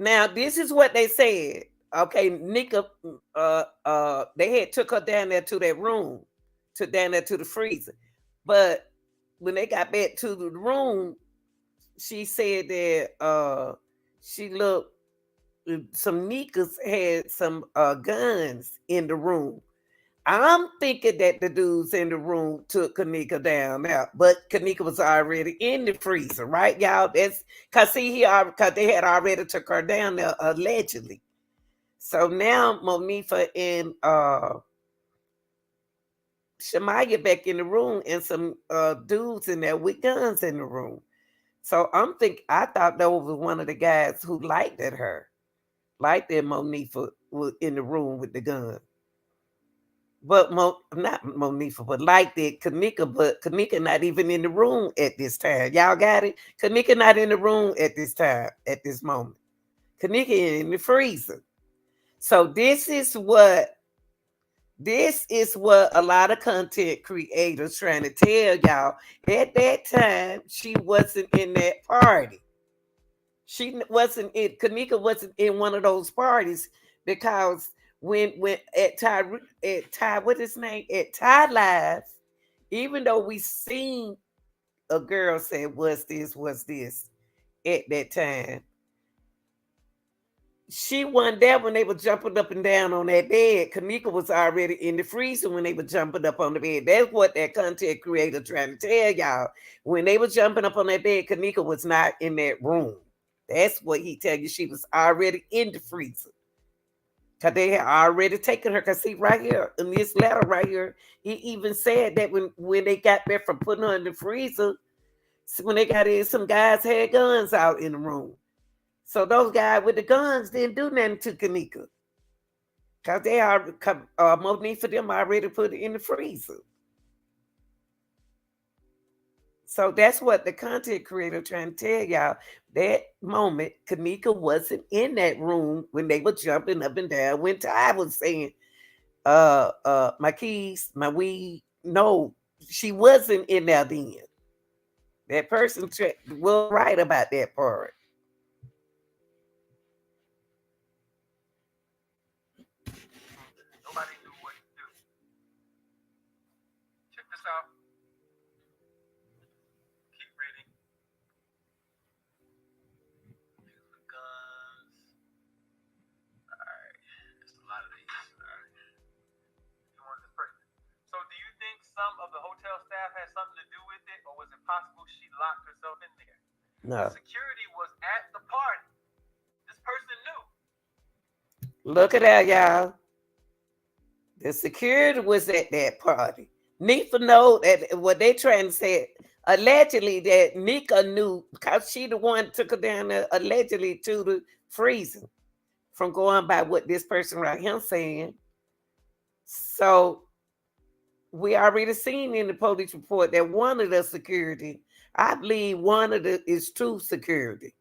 now this is what they said. Okay, Nika, they had took her down there to that room, to down there to the freezer. But when they got back to the room, she said that she looked, some Nikas had some guns in the room. I'm thinking that the dudes in the room took Kenneka down there, but Kenneka was already in the freezer, right, y'all? That's cause see cause they had already took her down there allegedly. So now Monifa and Shemaya back in the room, and some dudes in there with guns in the room. So I thought that was one of the guys who liked at her, liked that Monifa was in the room with the gun. But not Monifa, but like that Kanika, but Kanika not even in the room at this time. Y'all got it? Kanika not in the room at this time, at this moment. Kanika in the freezer. So this is what a lot of content creators trying to tell y'all. At that time, she wasn't in that party. She wasn't in Kanika wasn't in one of those parties because when at Ty what his name at Ty Live, even though we seen a girl say what's this at that time, she wasn't there when they were jumping up and down on that bed. Kanika was already in the freezer when they were jumping up on the bed. That's what that content creator trying to tell y'all. When they were jumping up on that bed, Kanika was not in that room. That's what he tell you. She was already in the freezer. Cause they had already taken her. Cause see right here in this letter right here, he even said that when they got back from putting her in the freezer, when they got in, some guys had guns out in the room. So those guys with the guns didn't do nothing to Kanika. Cause they are Monique for them already put it in the freezer. So that's what the content creator trying to tell y'all. That moment, Kenneka wasn't in that room when they were jumping up and down. When Ty was saying, my keys, my weed. No, she wasn't in there then. That person was right about that part. Nobody knew what to do. Check this out. Keep reading. Here's the guns. Alright. There's a lot of these. Alright. You want this person. So do you think some of the hotel staff had something to do with it, or was it possible she locked herself in there? The No. security was at the party. This person knew. Look at that, y'all. The security was at that party. Nifa know that what they trying to say. Allegedly, that Nika knew because she the one took her down there allegedly to the freezer from going by what this person right here saying. So we already seen in the police report that one of the security, I believe one of the is two security.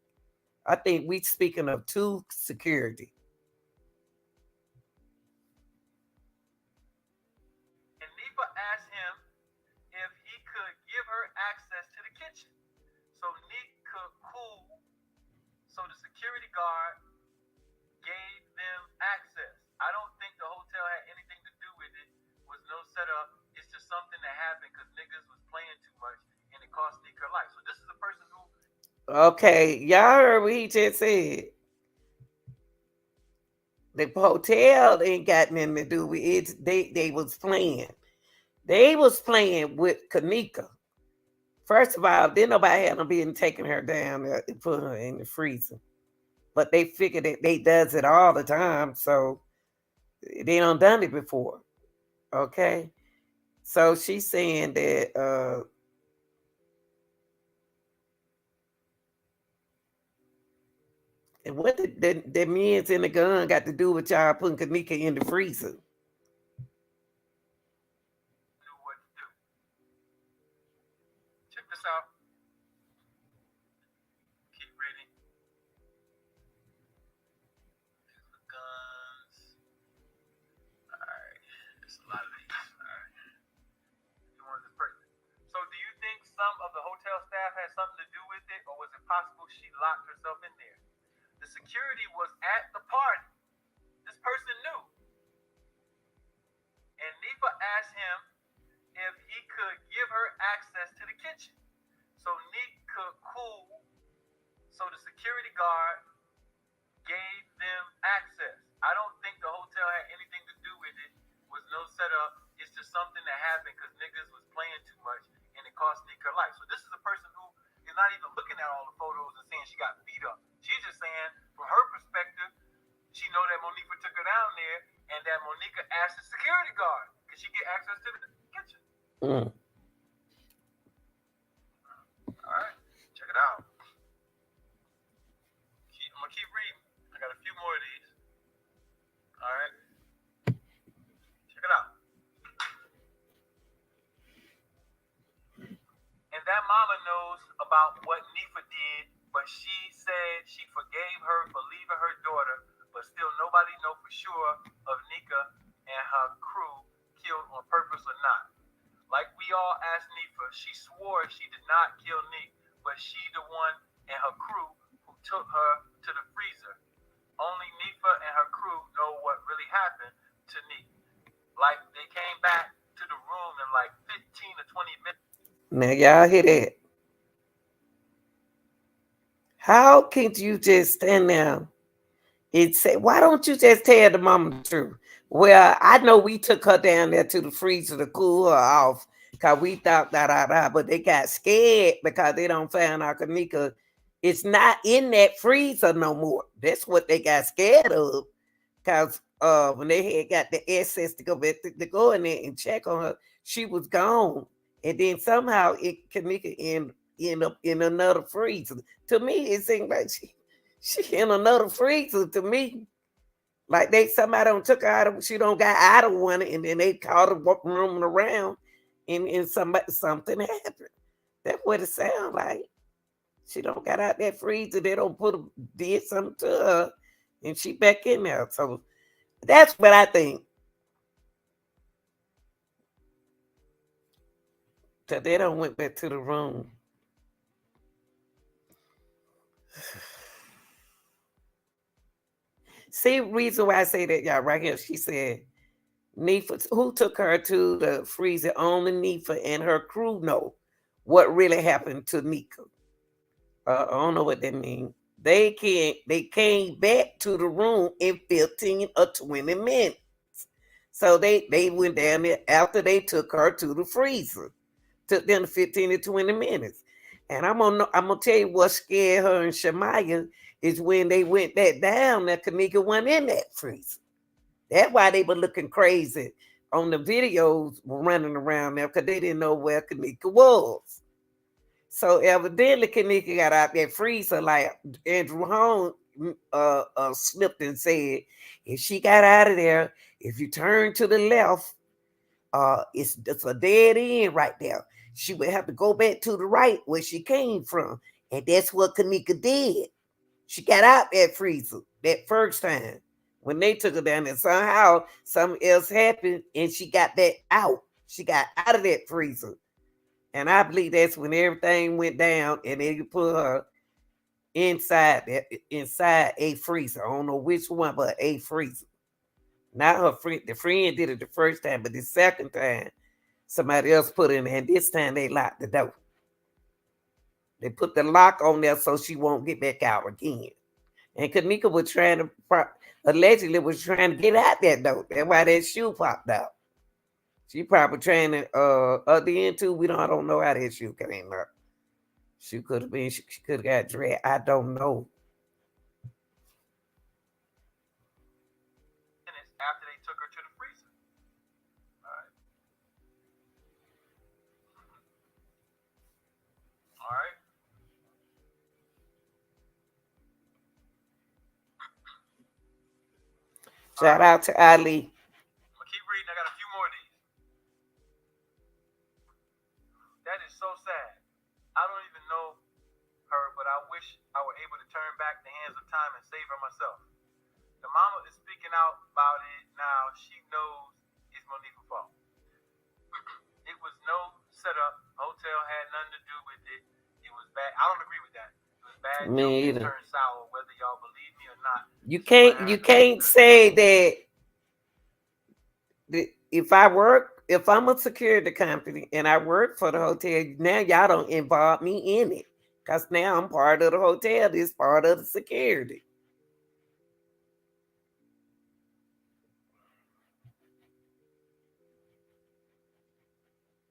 I think we speaking of two security. And Nifa asked him if he could give her access to the kitchen so Nick could cool. So the security guard gave them access. I don't think the hotel had anything to do with it. Was no setup. It's just something that happened because niggas was playing too much and it cost Nick her life. So this is a person who Okay, y'all heard what he just said. The hotel ain't got nothing to do with it. They was playing. They was playing with Kenneka. First of all, then nobody had no business taking her down there and put her in the freezer. But they figured that they does it all the time, so they don't done it before. Okay, so she's saying that and what the men's in the gun got to do with y'all putting Kenneka in the freezer? knew what to do. Check this out. Keep reading. Here's the guns. Alright. There's a lot of these. Alright. You want this person. So do you think some of the hotel staff had something to do with it, or was it possible she locked herself in there? The security was at the party. This person knew. And Nifa asked him if he could give her access to the kitchen so Nick could cool. So the security guard gave them access. I don't think the hotel had anything to do with it. Was no setup. It's just something that happened because niggas was playing too much and it cost Nick her life. So this is a person who is not even looking at all the photos and saying she got beat up. She's just saying, from her perspective, she know that Monica took her down there and that Monica asked the security guard, could she get access to the kitchen? Mm. All right, check it out. I'm gonna keep reading. I got a few more of these. All right, check it out. And that mama knows about what Nifa did, but she said she forgave her for leaving her daughter, but still nobody know for sure of Nika and her crew killed on purpose or not. Like we all asked Nifa, she swore she did not kill Nick, but she the one and her crew who took her to the freezer. Only Nifa and her crew know what really happened to Nick. Like they came back to the room in like 15 to 20 minutes. Now y'all hear that? How can you just stand there and say, why don't you just tell the mama the truth? Well, I know we took her down there to the freezer to cool her off because we thought da, but they got scared because they don't find out Kenneka it's not in that freezer no more. That's what they got scared of. Because when they had got the access to go back to go in there and check on her, she was gone. And then somehow it Kenneka end up in another freezer. To me, it seemed like she in another freezer to me. Like they somebody don't took her out of she don't got out of one and then they caught her roaming around and somebody something happened. That's what it sounds like. She don't got out that freezer. They don't did something to her, and she back in there. So that's what I think. So they don't went back to the room. See, reason why I say that, y'all, right here. She said, Nifa, who took her to the freezer? Only Nifa and her crew know what really happened to Nika. I don't know what that means. They came back to the room in 15 or 20 minutes. So they went down there after they took her to the freezer. Took them 15 to 20 minutes. And I'm gonna tell you what scared her and Shemaya is when they went that down that Kenneka went in that freezer. That's why they were looking crazy on the videos running around there because they didn't know where Kenneka was. So evidently Kenneka got out that freezer like Andrew Holmes slipped and said, if she got out of there, if you turn to the left, it's a dead end right there. She would have to go back to the right where she came from. And that's what Kenneka did. She got out that freezer that first time when they took her down there. Somehow something else happened and she got back out. She got out of that freezer. And I believe that's when everything went down and they put her inside a freezer. I don't know which one, but a freezer. Not her friend. The friend did it the first time, but the second time somebody else put in there. And this time they locked the door. They put the lock on there so she won't get back out again. And Kenneka was allegedly was trying to get out that door. That's why that shoe popped out. She probably trying to other end too. I don't know how that shoe came up. She could have been. She could have got dragged. I don't know. Minutes after they took her to the freezer. All right. All right. Shout out to Ali. I'm gonna keep reading. I got a few more of these. That is so sad. I don't even know her, but I wish I were able to turn back the hands of time and save her myself. The mama is speaking out about it now. She knows it's Monique's fault. It was no setup. Hotel had nothing to do with it. It was bad. I don't agree with that. It was bad. Me Joke either. turned sour, whether y'all believe me or not. You can't say that if I'm a security company and I work for the hotel, now y'all don't involve me in it. Cause now I'm part of the hotel, this part of the security.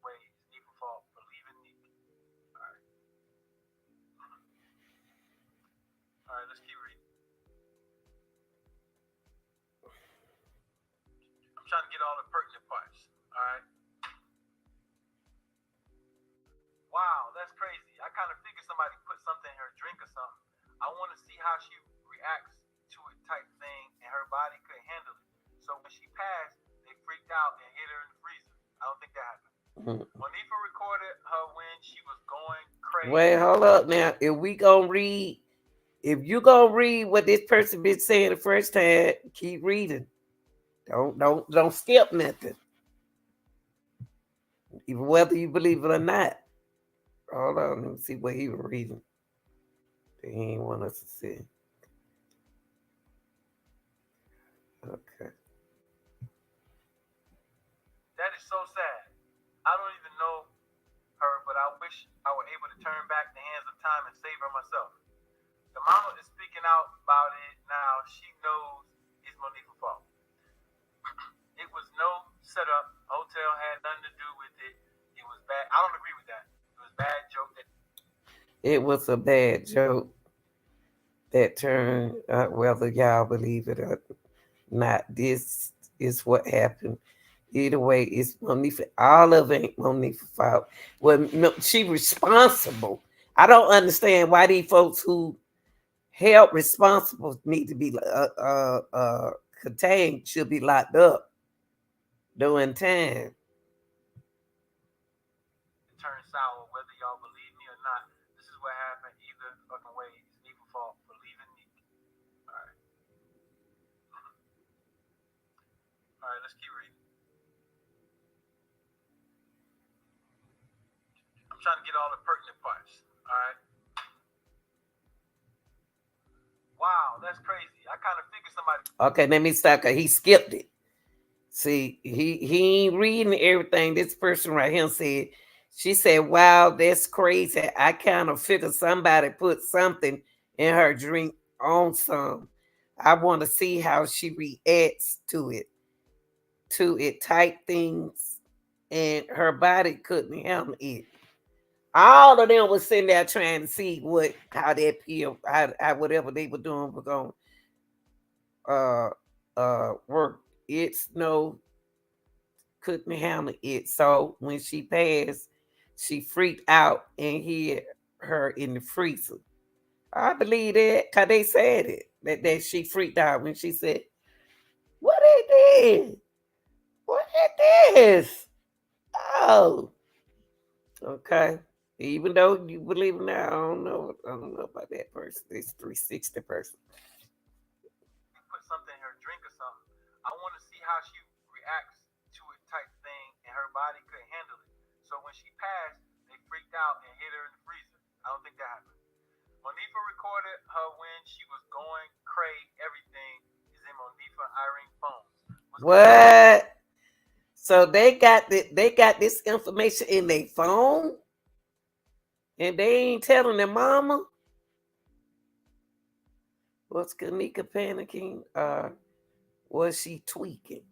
Wait, it's Nico's fault. Believe in Nico. All right. All right, let's keep reading. I'm trying to get all the pertinent parts. All right. Wow, that's crazy. I kind of figured somebody put something in her drink or something. I want to see how she reacts to it, type thing, and her body couldn't handle it. So when she passed, they freaked out and hid her in the freezer. I don't think that happened. Monifa recorded her when she was going crazy. Wait, hold up now. If you gonna read what this person been saying the first time, keep reading. Don't skip nothing. Even whether you believe it or not. Hold on, let me see what he was reading. He ain't want us to see. Okay. That is so sad. I don't even know her, but I wish I were able to turn back the hands of time and save her myself. The mama is speaking out about it now. She knows it's Monique's fault. It was no setup. Hotel had nothing to do with it. It was bad. I don't agree with that. It was bad joke. It was a bad joke that turned, whether y'all believe it or not. This is what happened. Either way, it's Monifa. All of it ain't Monifa's fault. Well, no, she responsible. I don't understand why these folks who held responsible need to be contained, should be locked up during time. It turned sour, whether y'all believe All right, let's keep reading. I'm trying to get all the pertinent parts. All right. Wow, that's crazy. I kind of figured somebody. Okay, let me stop. He skipped it. See, he ain't reading everything. This person right here said. She said, "Wow, that's crazy. I kind of figured somebody put something in her drink on some. I want to see how she reacts to it. To it, type things, and her body couldn't handle it. All of them was sitting there trying to see how that pill, how whatever they were doing was going uh work. It's no couldn't handle it. So when she passed, she freaked out and hid her in the freezer. I believe that because they said it that she freaked out when she said, "What is this? What is this?" Oh, okay. Even though you believe it now, I don't know. I don't know about that person. This 360 person. put something in her drink or something. I want to see how she reacts to it type thing, and her body couldn't handle it. So when she passed, they freaked out and hid her in the freezer. I don't think that happened. Monifa recorded her when she was going cray. Everything is in Monifa Irene phones. What? So they got this information in their phone, and they ain't telling their mama. Was Kenneka panicking? Was she tweaking?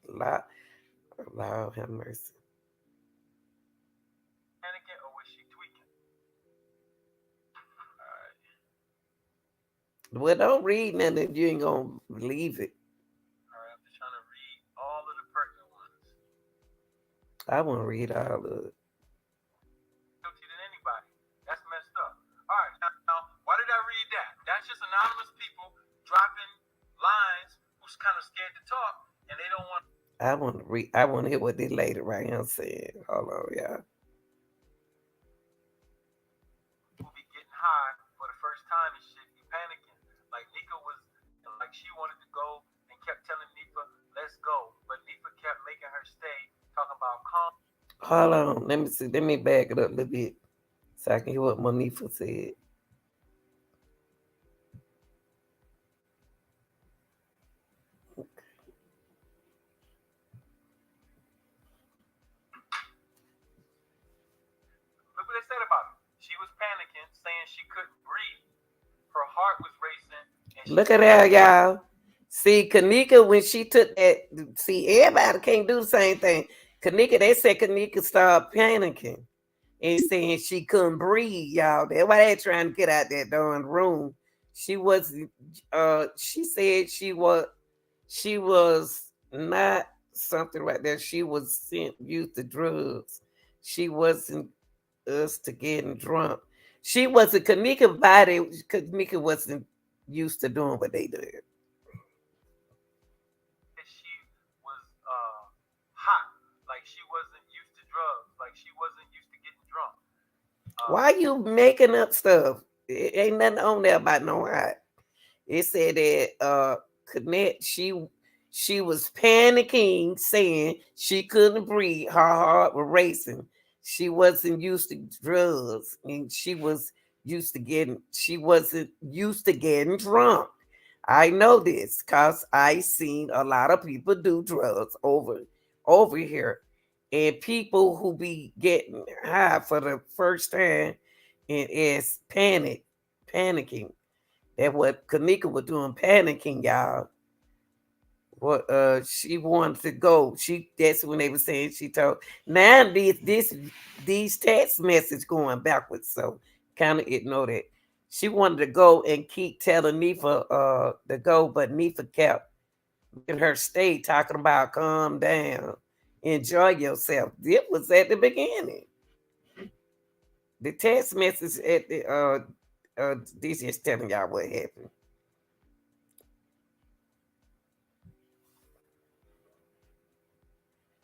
Lord, Lord have mercy. Panicking or was she tweaking? All right. Well, don't read nothing if you ain't gonna believe it. All right. I'm just trying to read all of the pertinent ones. I want to read all of it. Guilty than anybody. That's messed up. All right. Now, why did I read that? That's just anonymous people dropping lines who's kind of scared to talk and they don't want. I want to read. I want to hear what this lady right here said. Hold on, y'all. Who be getting high for the first time and shit, be panicking. Like Nika was, like she wanted to go and kept telling Nifa, let's go. But Nifa kept making her stay, talking about calm. Hold on. Let me see. Let me back it up a little bit so I can hear what Monifa said. Look what they said about her. She was panicking, saying she couldn't breathe. Her heart was racing, and she Look at that, y'all. See, Kenneka, when she took that, see, everybody can't do the same thing. Kenneka, they said Kenneka started panicking and saying she couldn't breathe, y'all. That's why they trying to get out that darn room. She was, she said she was not something right there. She was sent used to drugs. She wasn't us to getting drunk. She wasn't Kenneka body. Kenneka wasn't used to doing what they did. she was hot, like she wasn't used to drugs, like she wasn't used to getting drunk. Why you making up stuff? It ain't nothing on there about no hot. It said that connect she was panicking, saying she couldn't breathe. Her heart was racing. She wasn't used to drugs, and she wasn't used to getting drunk. I know this because I seen a lot of people do drugs over here, and people who be getting high for the first time and is panicking. That what Kenneka was doing, panicking, y'all. What she wanted to go. That's when they were saying she told. Now these text messages going backwards, so kind of ignore that. She wanted to go and keep telling Nifa to go, but Nifa kept in her state talking about calm down, enjoy yourself. It was at the beginning. The text message at the this just telling y'all what happened.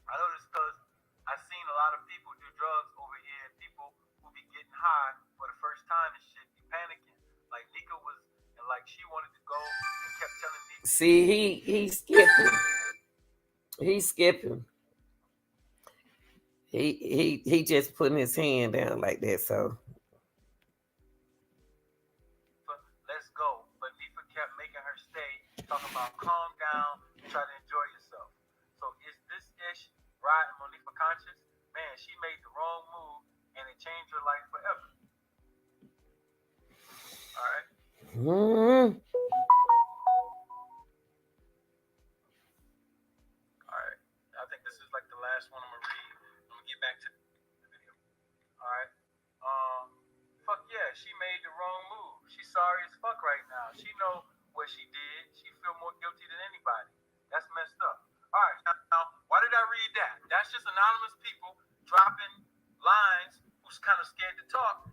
I know this because I've seen a lot of people do drugs over here. People who be getting high for the first time and shit be panicking. Like Nika was, and like she wanted to go and kept telling me. See, he's skipping. He's skipping. He just putting his hand down like that. So Let's go. But Nifa kept making her stay, talking about calm down, try to enjoy yourself. So is this ish riding Monifa conscious? Man, she made the wrong move and it changed her life forever. All right. mm, All right. I think this is like the last one I'm gonna read. I'm gonna get back to the video. All right. Fuck yeah, she made the wrong move. She's sorry as fuck right now. She know what she did. She feel more guilty than anybody. That's messed up. All right. Now, why did I read that? That's just anonymous people dropping lines who's kind of scared to talk.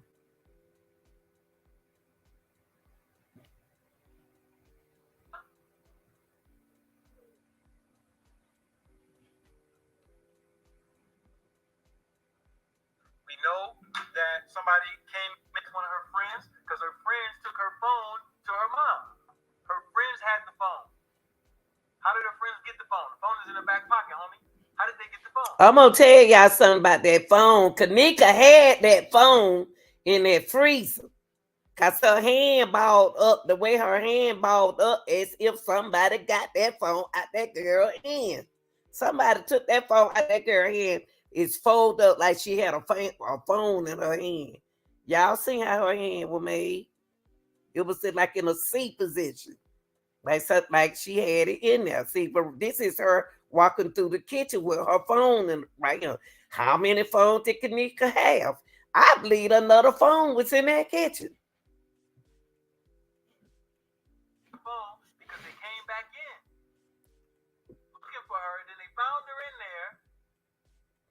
We know that somebody came with one of her friends because her friends took her phone to her mom. Her friends had the phone. How did her friends get the phone? The phone is in her back pocket, homie. How did they get the phone? I'm gonna tell y'all something about that phone. Kenneka had that phone in that freezer. Cause her hand balled up the way her hand balled up as if somebody got that phone out that girl hand. Somebody took that phone out that girl hand. It's folded up like she had a phone in her hand. Y'all seen how her hand was made? It was like in a C position. Like she had it in there. See, but this is her walking through the kitchen with her phone and right here. How many phones did Kenneka have? I believe another phone was in that kitchen. The phone because they came back in looking for her, and then they found her in there.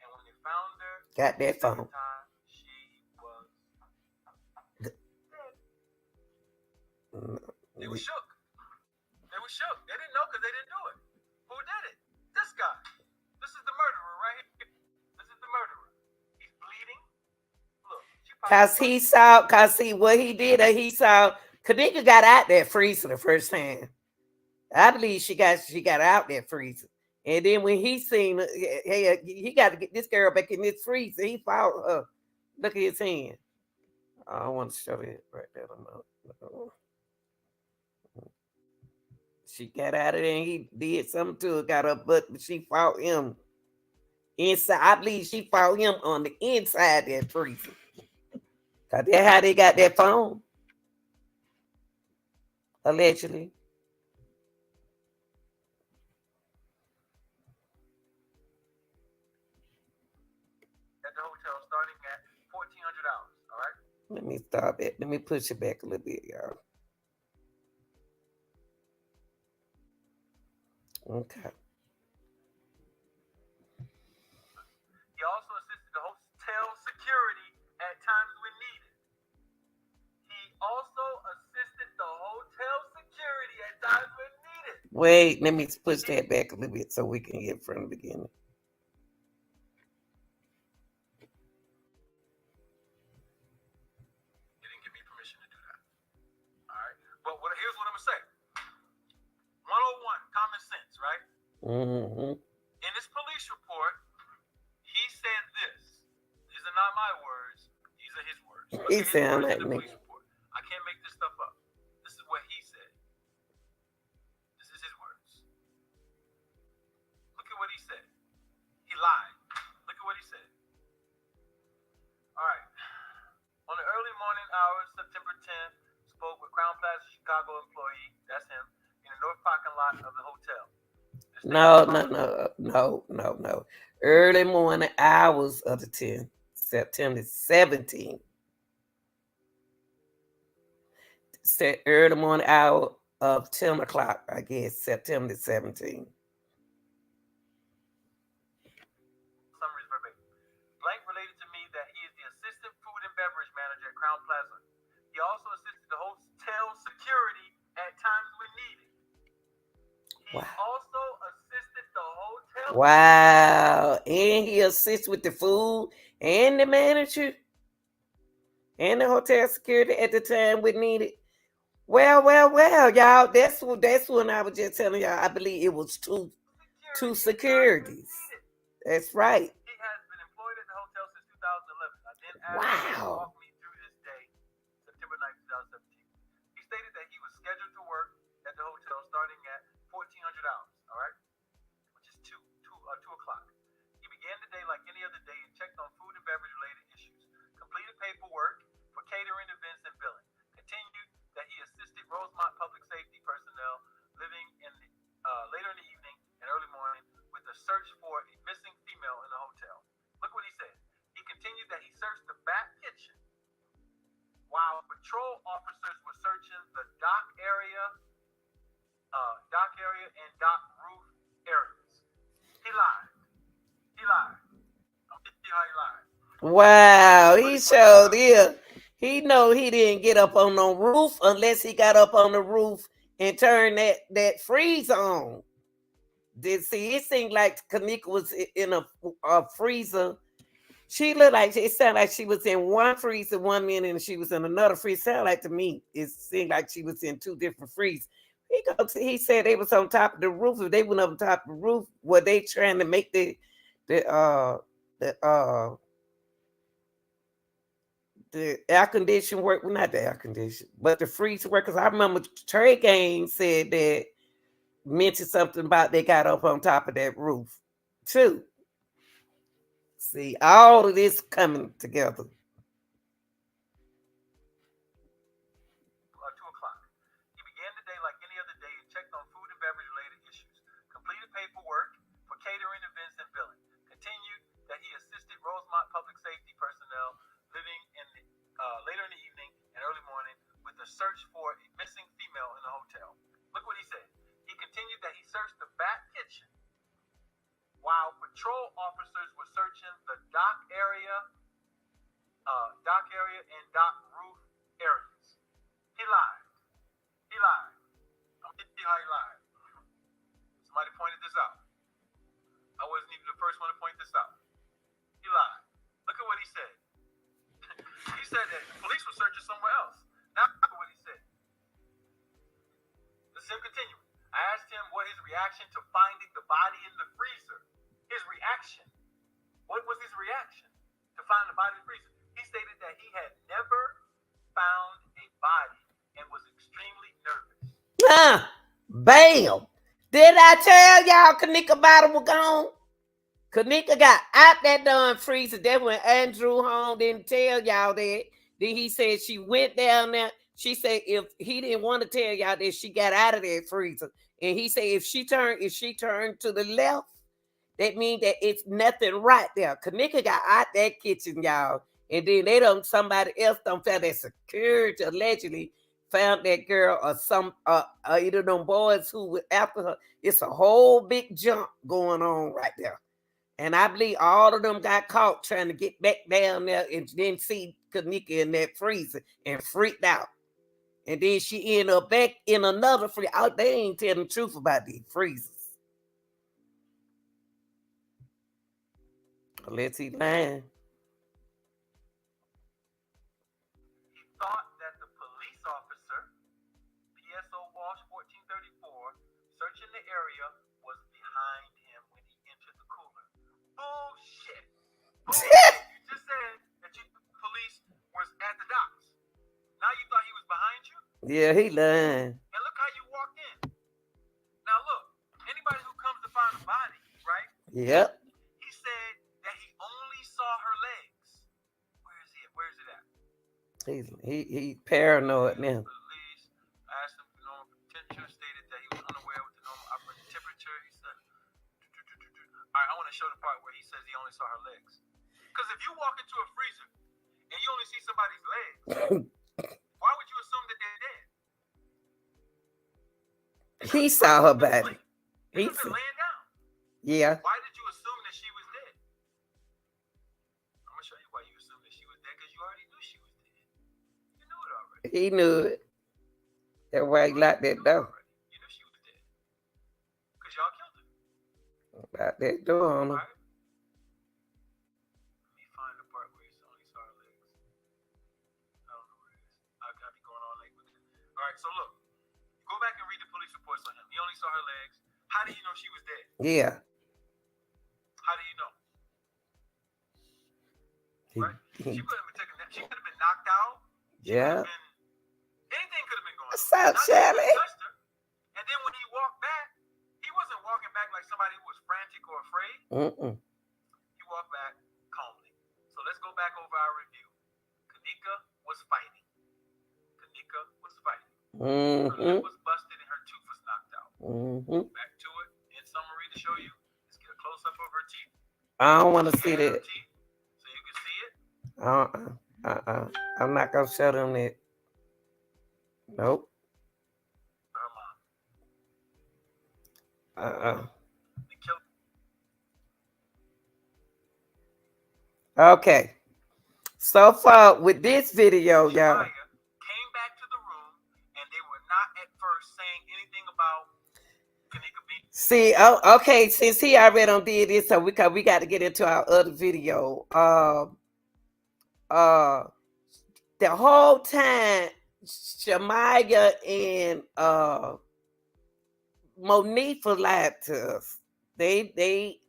And when they found her, Got the that second phone. time she was dead. They were shook. They were shook. They didn't know because they didn't do it. Who did it? This guy. This is the murderer right here. This is the murderer. He's bleeding. Look, she Cause he saw, cause see what he did, he saw Kenneka got out that freezer the first time. I believe she got out that freezer. And then when he seen her, hey, he got to get this girl back in this freezer. He found her. Look at his hand. I want to show it right there. She got out of there and he did something to her, got her butt, but she fought him inside. I believe she fought him on the inside that freezer. Cause that's how they got that phone. Allegedly. at the hotel starting at $1,400. All right. Let me stop it. Let me push it back a little bit, y'all. Okay. He also assisted the hotel security at times when needed. He also assisted the hotel security at times when needed. Wait, let me push that back a little bit so we can get from the beginning. He didn't give me permission to do that. All right. But here's what I'm gonna say. 101, common sense, right? Mm-hmm. In this police report, he said this. These are not my words. These are his words. He His sound words like in the me. police report. I can't make this stuff up. This is what he said. This is his words. Look at what he said. He lied. Look at what he said. All right. On the early morning hours, September 10th, spoke with Crown Plaza Chicago employee, that's him, in the north parking lot of the hotel. No. Early morning hours of the 10th, September 17th. Early morning hour of 10 o'clock, I guess, September 17th. Summaries verbatim. Blank related to me that he is the assistant food and beverage manager at Crown Plaza. He also assisted the hotel security at times when needed. He also assisted the hotel. Wow. And he assists with the food and the manager and the hotel security at the time we needed. Well, y'all. That's when I was just telling y'all. I believe it was two. Two He turned to securities. feed it. That's right. He has been employed at the hotel since 2011. I then asked him to Wow. walk me through this day, September 9th, 2017. He stated that he was scheduled to work at the hotel starting at 1400 hours, all right, which is 2 o'clock. He began the day like any other day and checked on food and beverage related issues, completed paperwork for catering events and billing, continued that he assisted Rosemont Public Safety personnel living in the, later in the evening and early morning with the search for a missing female in the hotel. Look what he said. He continued that he searched the back kitchen while patrol officers were searching the dock area and dock roof areas. He lied. He lied. I'm gonna tell you how he lied. Wow. Look what He he pointed this showed out. here. He know he didn't get up on no roof unless he got up on the roof and turned that freezer on. Did see it seemed like Kenneka was in a freezer. She looked like it sounded like she was in one freezer 1 minute and she was in another freezer. Sound like to me, it seemed like she was in two different freezers. He said they was on top of the roof. If they went up on top of the roof, were they trying to make the uh the uh the air condition work? Well, not the air condition, but the freezer work. Because I remember Trey Gaines said that mentioned something about they got up on top of that roof too. See, all of this coming together. 2 o'clock. He began the day like any other day and checked on food and beverage related issues, completed paperwork for catering events and billing, continued that he assisted Rosemont Public Safety personnel living in the, later in the evening and early morning with the search for a missing female in the hotel. Look what he said. He continued that he searched the back kitchen while patrol officers were searching the dock area and dock roof areas. He lied. He lied. I'm gonna tell you how he lied. Somebody pointed this out. I wasn't even the first one to point this out. He lied. Look at what he said. He said that the police were searching somewhere else. Now look at what he said. Let's him continue. I asked him what his reaction to finding the body in the freezer. His reaction. What was his reaction to find the body in the freezer? He stated that he had never found a body and was extremely nervous. Bam. Did I tell y'all Kenneka bottle was gone? Kenneka got out that darn freezer. That when Andrew home didn't tell y'all that. Then he said she went down there. She said if he didn't want to tell y'all that she got out of that freezer. And he said if she turned to the left, that means that it's nothing right there. Kenneka got out that kitchen, y'all. And then somebody else found that security allegedly found that girl or either them boys who were after her. It's a whole big jump going on right there. And I believe all of them got caught trying to get back down there and then see Kenneka in that freezer and freaked out. And then she ended up back in another freezer. They ain't telling the truth about these freezers. Unless he lying. He thought that the police officer, PSO Walsh 1434, searching the area was behind him when he entered the cooler. Bullshit. Bullshit. You just said that the police was at the docks. Now you thought he was behind you? Yeah, he lying. And look how you walked in. Now look, anybody who comes to find a body, right? Yep. He said that he only saw her legs. Where is it? Where is it at? He paranoid now. Police asked him for normal temperature, stated that he was unaware with the normal operating temperature. He said, all right, I want to show the part where he says he only saw her legs. Because if you walk into a freezer and you only see somebody's legs, why would you assume that they're dead? He saw her body. He was laying down. Yeah. Why did you assume that she was dead? I'm going to show you why you assumed that she was dead, because you already knew she was dead. You knew it already. He knew it. That's why he locked that door. You knew she was dead. Because y'all killed her. Locked that door on her. All right. Let me find the part where he only saw her legs. I don't know where it is. I'll be going all late with it. All right, so look. Go back and read the police reports on him. He only saw her legs. How do you know she was dead? Yeah. How do you know? Right? She could have been taken. She could have been knocked out. Yeah. Anything could have been going on. What's up, Shelly? Touched her. And then when he walked back, he wasn't walking back like somebody who was frantic or afraid. He walked back calmly. So let's go back over our review. Kenneka was fighting. Her lip was busted and her tooth was knocked out. Back to it. In summary to show you. Let's get a close up of her teeth. I don't want to see that. So you can see it. I'm not gonna show them that. Nope. Okay. So far with this video, y'all. Came back to the room and they were not at first saying anything about Kenneka being. See, okay, since he already did this, so we got to get into our other video. The whole time Shamaya and Monifa lied to us. They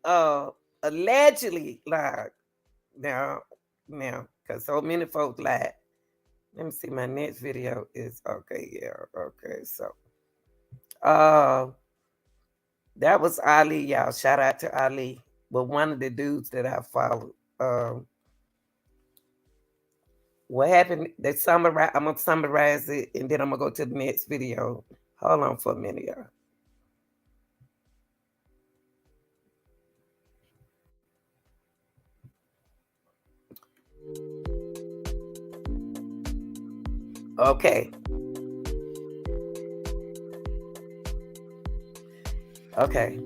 allegedly lied. Now, because so many folks lied. Let me see. My next video is okay. Yeah, okay. So, that was Ali, y'all. Shout out to Ali. But one of the dudes that I followed. What happened? I'm gonna summarize it, and then I'm gonna go to the next video. Hold on for a minute, y'all. Okay. Okay.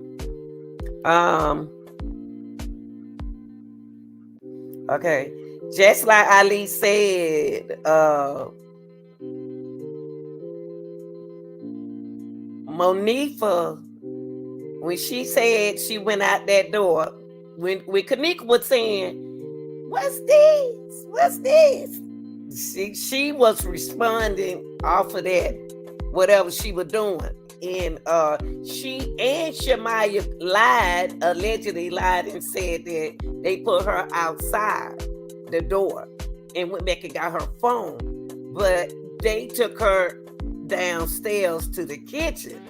Okay. Just like Ali said, Monifa, when she said she went out that door, when Kenneka was saying, "What's this? What's this?" She was responding off of that, whatever she was doing. And she and Shamaya allegedly lied and said that they put her outside the door and went back and got her phone. But they took her downstairs to the kitchen.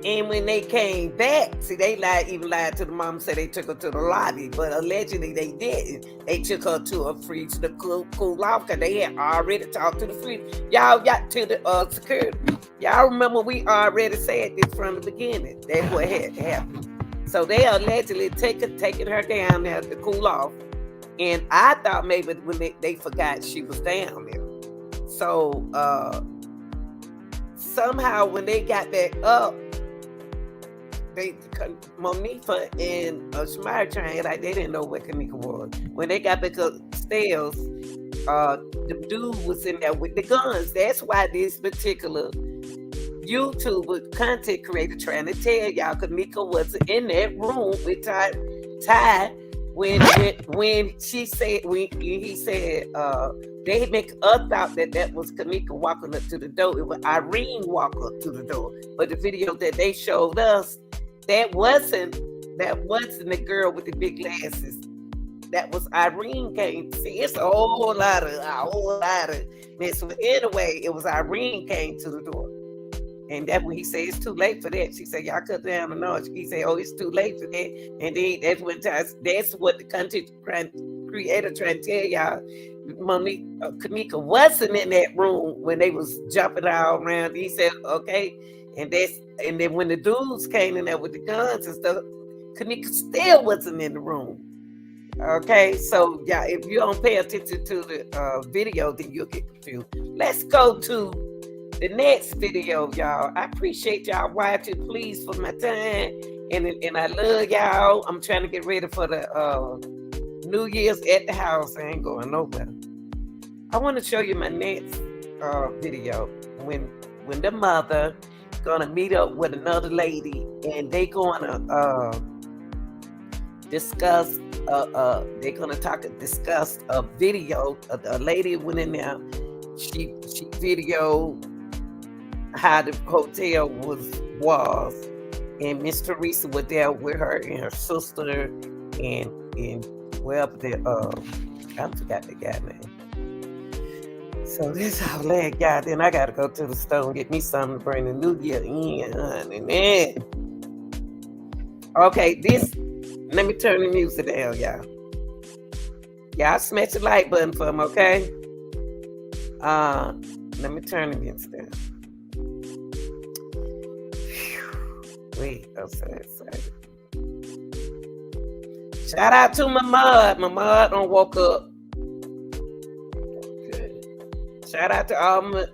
And when they came back, see, they even lied to the mom, said they took her to the lobby, but allegedly they didn't. They took her to a fridge to cool off because they had already talked to the fridge. Y'all got to the security. Y'all remember we already said this from the beginning. That's what had happened. So they allegedly taking her down there to cool off. And I thought maybe when they forgot she was down there. So somehow when they got back up, Monifa and Shamaya trained like they didn't know where Kenneka was. When they got back upstairs, the dude was in there with the guns. That's why this particular YouTuber content creator trying to tell y'all Kenneka was in that room with Ty when he said they make us thought that was Kenneka walking up to the door. It was Irene walking up to the door. But the video that they showed us, that wasn't the girl with the big glasses. That was Irene came. See, it's a whole lot of mess. But anyway, it was Irene came to the door. And that when he said it's too late for that, she said, y'all cut down the noise. He said, oh, it's too late for that. And then that's what the content creator trying to tell y'all. Kenneka wasn't in that room when they was jumping all around. He said, okay. And then when the dudes came in there with the guns and stuff, Kenneka still wasn't in the room. Okay, so yeah, if you don't pay attention to the video, then you'll get confused. Let's go to the next video, y'all. I appreciate y'all watching. Please for my time, and I love y'all. I'm trying to get ready for the New Year's at the house. I ain't going nowhere. I want to show you my next video when the mother gonna meet up with another lady and they gonna discuss discuss a video. A lady went in there, she videoed how the hotel was, And Miss Teresa was there with her and her sister and wherever I forgot the guy name. So this our last guy. Then I gotta go to the store and get me something to bring the new year in, honey. Man. Okay, this. Let me turn the music down, y'all. Y'all smash the like button for me, okay? Uh, Let me turn the music down. Wait, I'm so excited. Shout out to my mud. My mud don't woke up. Okay. Shout out to all my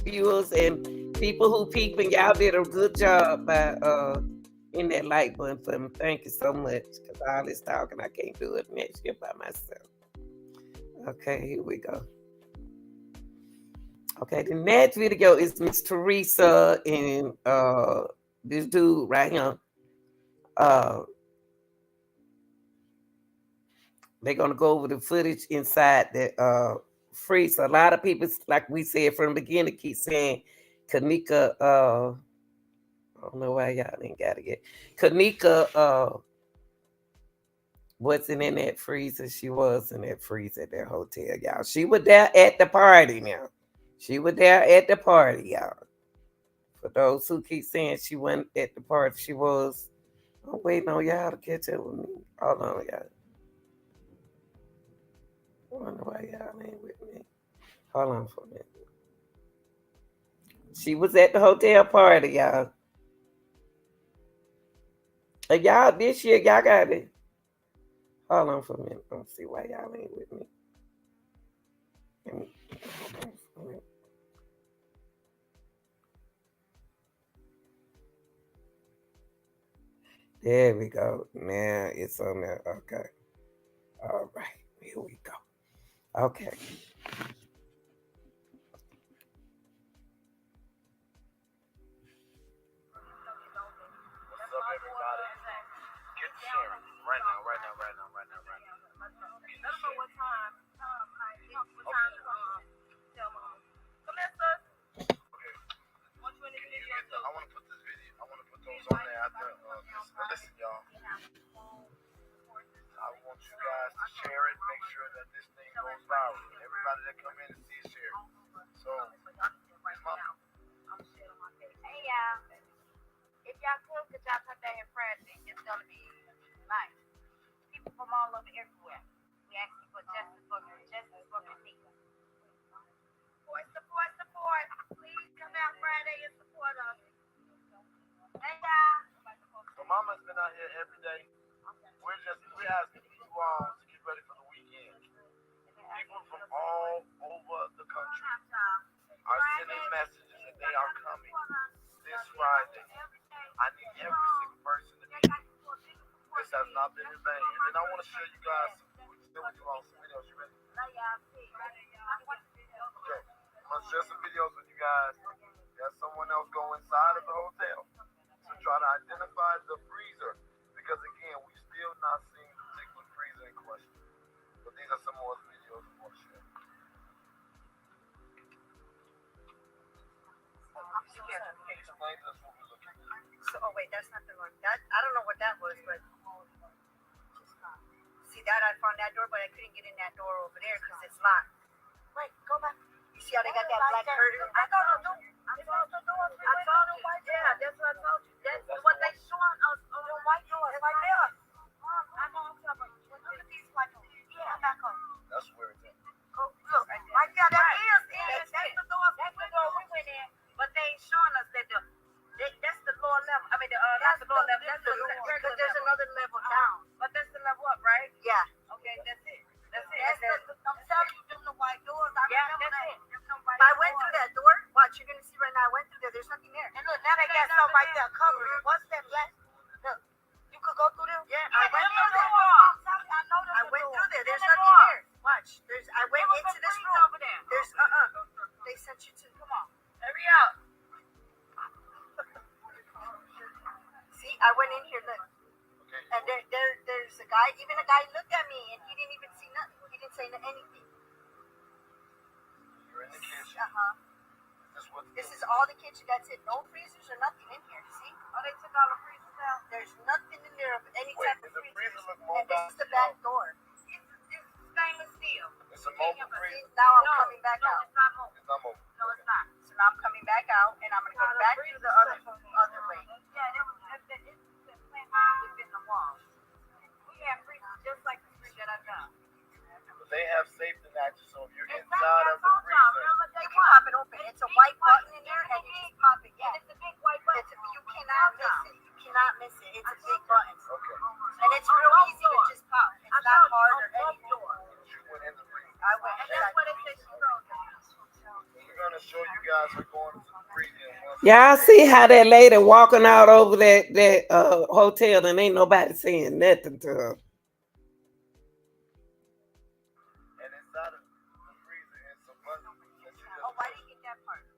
viewers and people who peeping. Y'all did a good job by in that like button for me. Thank you so much. Cause all this talking, I can't do it next year by myself. Okay, here we go. Okay, the next video is Miss Teresa and this dude right here. They're gonna go over the footage inside the freezer. A lot of people, like we said from the beginning, keep saying Kenneka. I don't know why y'all ain't got it yet. Kenneka wasn't in that freezer. She was in that freezer at that hotel, y'all. She was there at the party now. She was there at the party, y'all. For those who keep saying she wasn't at the party, she was. I'm waiting on y'all to catch up with me. Hold on, y'all. I wonder why y'all ain't with me. Hold on for a minute. She was at the hotel party, y'all. And y'all, this year, y'all got it. Hold on for a minute. Let's see why y'all ain't with me. There we go. Now it's on there. Okay. All right. Here we go. Okay. What's up, everybody? Get sharing right now. Get sharing. What time? Okay. I want to put this video. I want to put those on there after. Listen, y'all. I want you guys to share it. Make sure that this thing goes viral. Everybody that come in and see it, share it. So, hey y'all, if y'all could y'all put that in practice, it's gonna be nice. People from all over everywhere. We asking for justice for Kenneka. Support. Please come out Friday and support us. Hey y'all. so Mama's been out here every day. We're asking you all to get ready for the weekend. People from all over the country are sending messages that they are coming this Friday. I need every single person to be here. This has not been in vain. And then I want to show you guys some videos. You ready? Okay. I'm going to share some videos with you guys. There's someone else go inside of the hotel to try to identify the freezer. Because again, we still not seeing the particular freezer in question. But these are some more videos we want to share. Explain to us what we're looking at. So, oh wait, that's not the one. That I don't know what that was, but see that I found that door, but I couldn't get in that door over there because it's locked. Wait, go back. You see how they got that black curtain? I saw the door. Yeah, that's what I told you. That's what they showing us on the white door. It's right there. I know I'm talking. Look at these white doors. Yeah, back up. That's where it's at. Go look. Right there. That is it. That's the door. That's the door we went in. But they ain't showing us that that's the lower level. I mean, not the lower level. That's the because there's another level down. But that's the level up, right? Yeah. Okay, that's it. I'm telling you, them the white doors. I remember that. I went through that door. Watch, you're gonna see right now. I went through there. There's nothing there. And look, now they got something right there covered. What's that black? Look, you could go through there. Yeah, I went through there. I went through there. There's nothing there. Watch. I went into this room. Over there. There's They sent you to. Come on. Hurry up. See, I went in here. Look. Okay. And there's a guy. Even a guy looked at me, and he didn't even see nothing. He didn't say anything. You're in the kitchen. This is all the kitchen. That's it. No freezers or nothing in here. See? Oh, they took all the freezers There's nothing in there of any type of freezer. And this is the back door. It's stainless steel. It's a mobile freezer. Now I'm coming back out. It's not mobile. No, it's not. So now I'm coming back out, and I'm gonna go back to the other way. Yeah, it was within the wall. We have freezers just like the freezer that I've done. But they have safety latches, so if you're inside of the freezer, You can pop it open. It's a white button in there, and you just pop it. Yeah, it's a big white button. You cannot miss it. You cannot miss it. It's a big button. okay. And it's real easy to just pop. It's not hard or anything. You went in the freezer. I went. And that's what it says. We're gonna show you guys we're going to the freezer. Y'all see how that lady walking out over that hotel and ain't nobody saying nothing to her. And inside of the freezer is some button that you just. Oh, I didn't get that part. I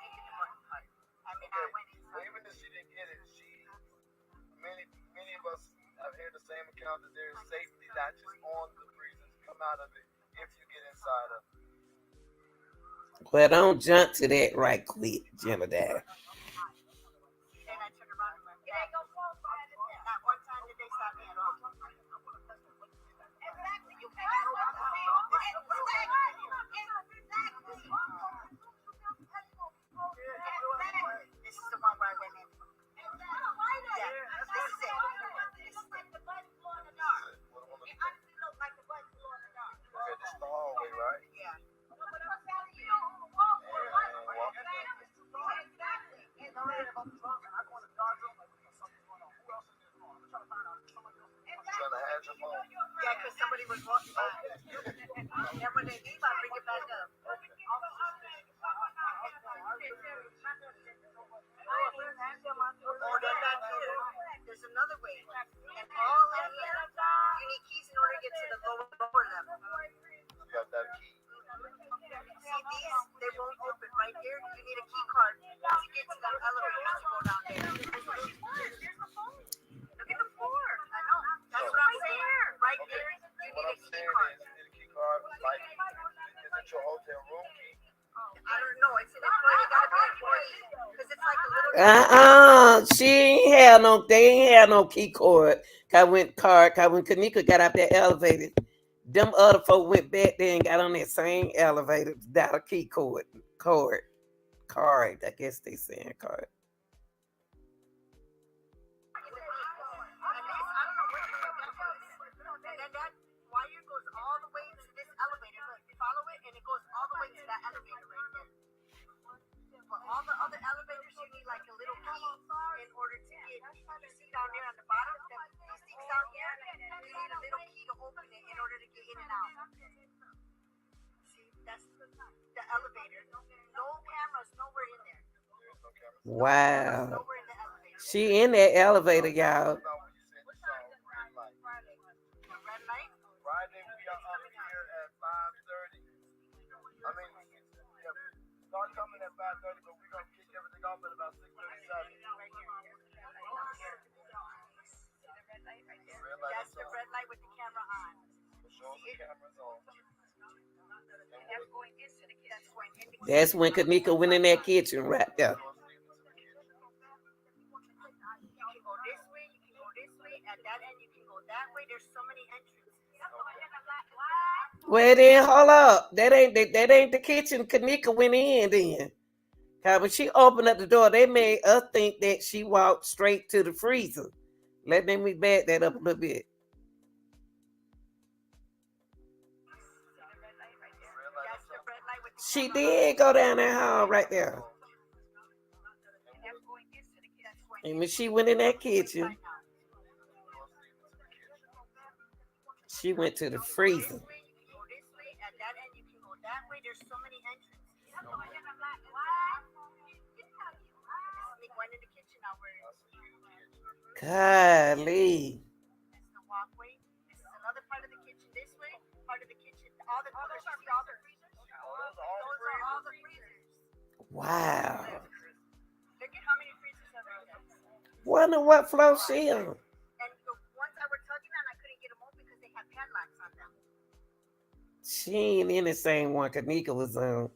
didn't get the button part. I mean, I went So inside. even if she didn't get it, many of us have heard the same account that there is safety latches on the freezer to come out of it if you get inside of it. Well, don't jump to that right quick, Jenna Dad. Then I turned around and went back. Not one time did they stop me at all. Exactly. You can't go back. This is the one where I went in. Yeah, this is it. This is like the button blow in the dark. It honestly looks like the button blow in the dark. Okay, this is the hallway, right? Yeah. Trying to have your phone. Yeah, because somebody was walking by. And when they leave, I bring it back up. Oh, they're back here. There's another way. And all in here, you need keys in order to get to the lower level. You got that key. See these? They won't open right there. You need a key card to get to that elevator to go down there. Look at the floor. I know. That's what I'm saying. Right there, you What need a I'm key saying card. is, you need a key card. Like, is it your hotel room key? I don't know. It's an employee. It gotta be an employee because it's like a little. They ain't had no key card. Cause when Kenneka got out that elevator, them other folk went back there and got on that same elevator without a key card. I guess they saying card. And then that wire goes all the way to this elevator. Look, follow it, and it goes all the way to that elevator right there. For all the other elevators, you need like a little key in order to get. You see down there on the bottom, these things down here. You need a little key to open it in order to get in and out. See, that's the elevator. No cameras, nowhere in there. There's no camera. Wow. Nowhere in the elevator. She in that elevator, y'all. Now, when you said the song, red light. The red light. Friday, we are up here at 5:30. I mean, yeah, start coming at 5:30, but we're going to kick everything off at about 6:37. That's the red light with the camera on. Show the cameras on. That's going into the kitchen. That's going into the That's when Kenneka went in that kitchen right there. You can go this way, you can go this way. At that end, you can go that way. There's so many entrances. Well then, hold up. That ain't the kitchen Kenneka went in then. Cause when she opened up the door, they made us think that she walked straight to the freezer. Let me back that up a little bit. That's the red light with the She did go down that hall right there. that's going into the kitchen. That's going And when she went in that kitchen, right now. she went to the This freezer. way, you can go this way. At that end, you can go that way. There's so many entrances. They went in the kitchen now. Golly. That's the walkway. This is another part of the kitchen. This way, part of the kitchen. All the coolers. You see all the freezers? Those are all the freezers. Wow. Look at how many freezers are right there. Wonder what floor she on. And the ones I were tugging on, I couldn't get them open because they had padlocks on them. She ain't in the same one Kenneka was on.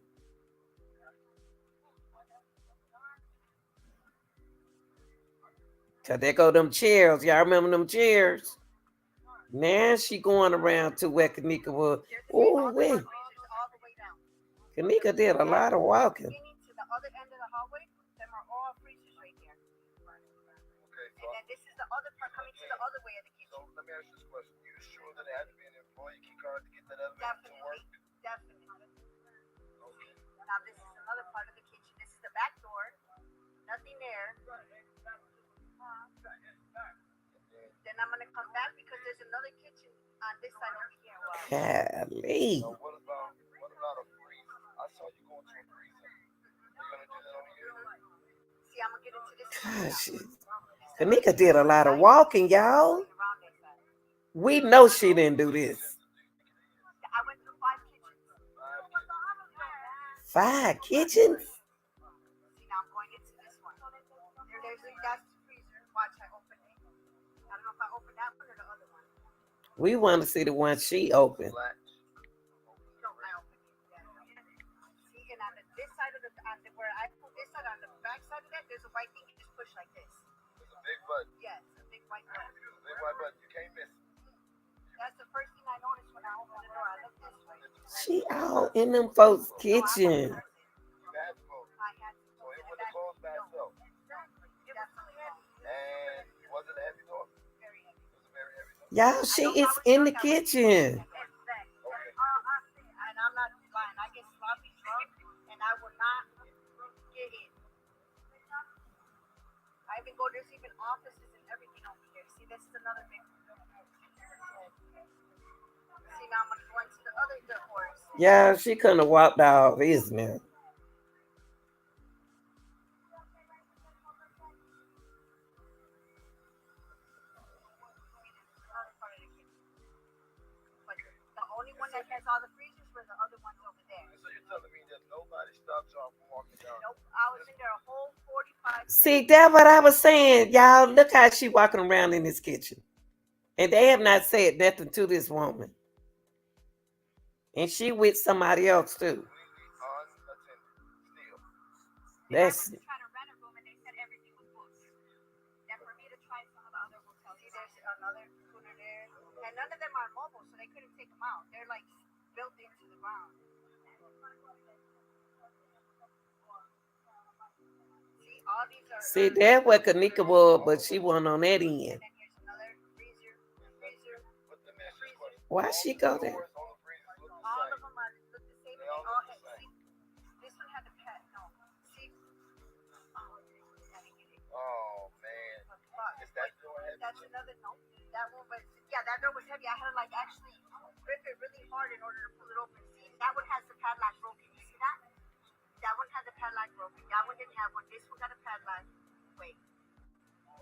Cause there go them chairs. Y'all remember them chairs? Now she going around to where Kenneka was. Oh, wait. All the way down. Kenneka did a lot of walking. Beginning to the other end of the hallway, them are all freezers right there. Okay, And then this is the other part coming to the other way of the kitchen. so let me ask you this question. You sure that it had to be an employee key card to get that elevator to work? Definitely. Okay. Now this is another part of the kitchen. This is the back door. Nothing there. Then I'm gonna come back because there's another kitchen on this side over here. Golly. So what about a freezer? I saw you going to a freezer. Are you gonna do that over here? See, I'm gonna get into this. Gosh, Kenneka did a lot of walking, y'all. We know she didn't do this. I went through 5 kitchens. 5 kitchens? See, now I'm going into this one. That's the freezer. Watch, I open it. I don't know if I open that one or the other one. We want to see the one she opened. No, I opened it. Yeah. See, and on this side of where I put this side on the back side of that, there's a white thing you just push like this. It's a big button. Yes, a big white button. Big white button. You can't miss it. That's the first thing I noticed when I opened the door. I looked this way. She all in them folks' kitchen. You had to go. I had to So it wouldn't have closed by itself. And was it a heavy door? Very heavy. It was a very heavy door. Y'all, she is in the kitchen. And I'm not lying. I get sloppy drunk and I will not get in. I even go, there's even offices and everything over here. See, this is another big. See, now I'm going to go into the other doors. Yeah, she couldn't have walked all this, man. But the only one that has all the freezers were the other ones over there. So you're telling me that nobody stopped y'all from walking down? Nope, I was in there a whole 45 minutes. See, that's what I was saying. Y'all, look how she walking around in this kitchen. And they have not said nothing to this woman. And she with somebody else too. That's I was trying to rent a room and they said everything was booked. And for me to try some of the other hotels, see, there's another cooler there. And none of them are mobile, so they couldn't take them out. They're like built into the ground. See, all these are. see, that's where Kenneka was, but she wasn't on that end. And then here's another freezer. Why she go there? All of them are look the same. They all had, see, this one had the pet. No, see. Oh man, is that door heavy? That's another no. That one was that door was heavy. I had to like actually grip it really hard in order to pull it open. See, that one has the padlock broken. You see that? That one had the padlock broken. That one didn't have one. This one got a padlock. Wait.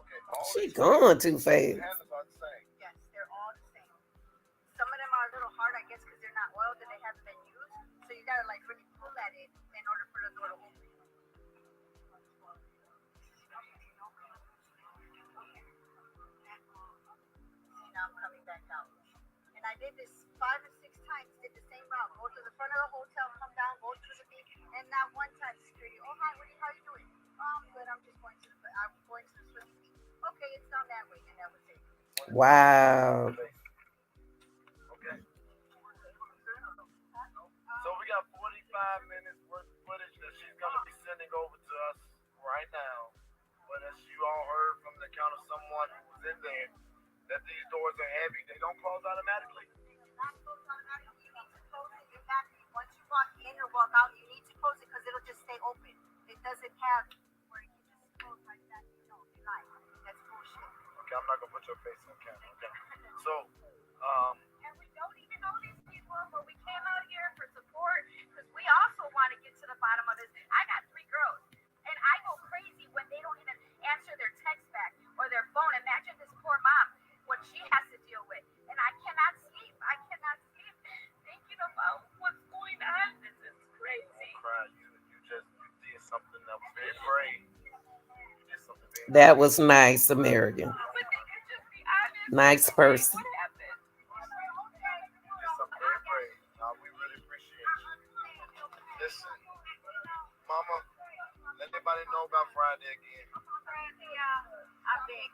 Okay, She going too fast. handles are the same. Yes, they're all the same. Some of them are a little hard, I guess, because they're not oiled and they haven't been used. So you gotta like really pull at it in order for the door to open. Now I'm coming back out. And I did this 5 or 6 times, did the same route. Go to the front of the hotel, come down, go to the beach, and not one time security. Oh hi, Woody, how you doing? Oh, I'm good. I'm going to the Swiss beach. Okay, it's down that way, and that was it. Wow. Okay. So we got 45 minutes worth of footage that she's gonna be sending over to us right now. But as you all heard from the account of someone who was in there, that these doors are heavy, they don't close automatically. Once you walk in or walk out, you need to close it because it'll just stay open. It doesn't have where you can just close like that. No, you lie. That's bullshit. Okay, I'm not gonna put your face on camera. Okay. So, And we don't even know these people, but we came out here for support because we also want to get to the bottom of this. I got 3 girls, and I go crazy when they don't even answer their text back or their phone. Imagine this poor mom, what she has to deal with. And I cannot sleep. I cannot sleep thinking about what's going on. This is crazy. cry. You did something that was very brave. You did something very That was nice, American. But they could just be honest. Nice person. What happened? You did something very brave. We really appreciate you. Listen, Mama, let everybody know about Friday again. I beg,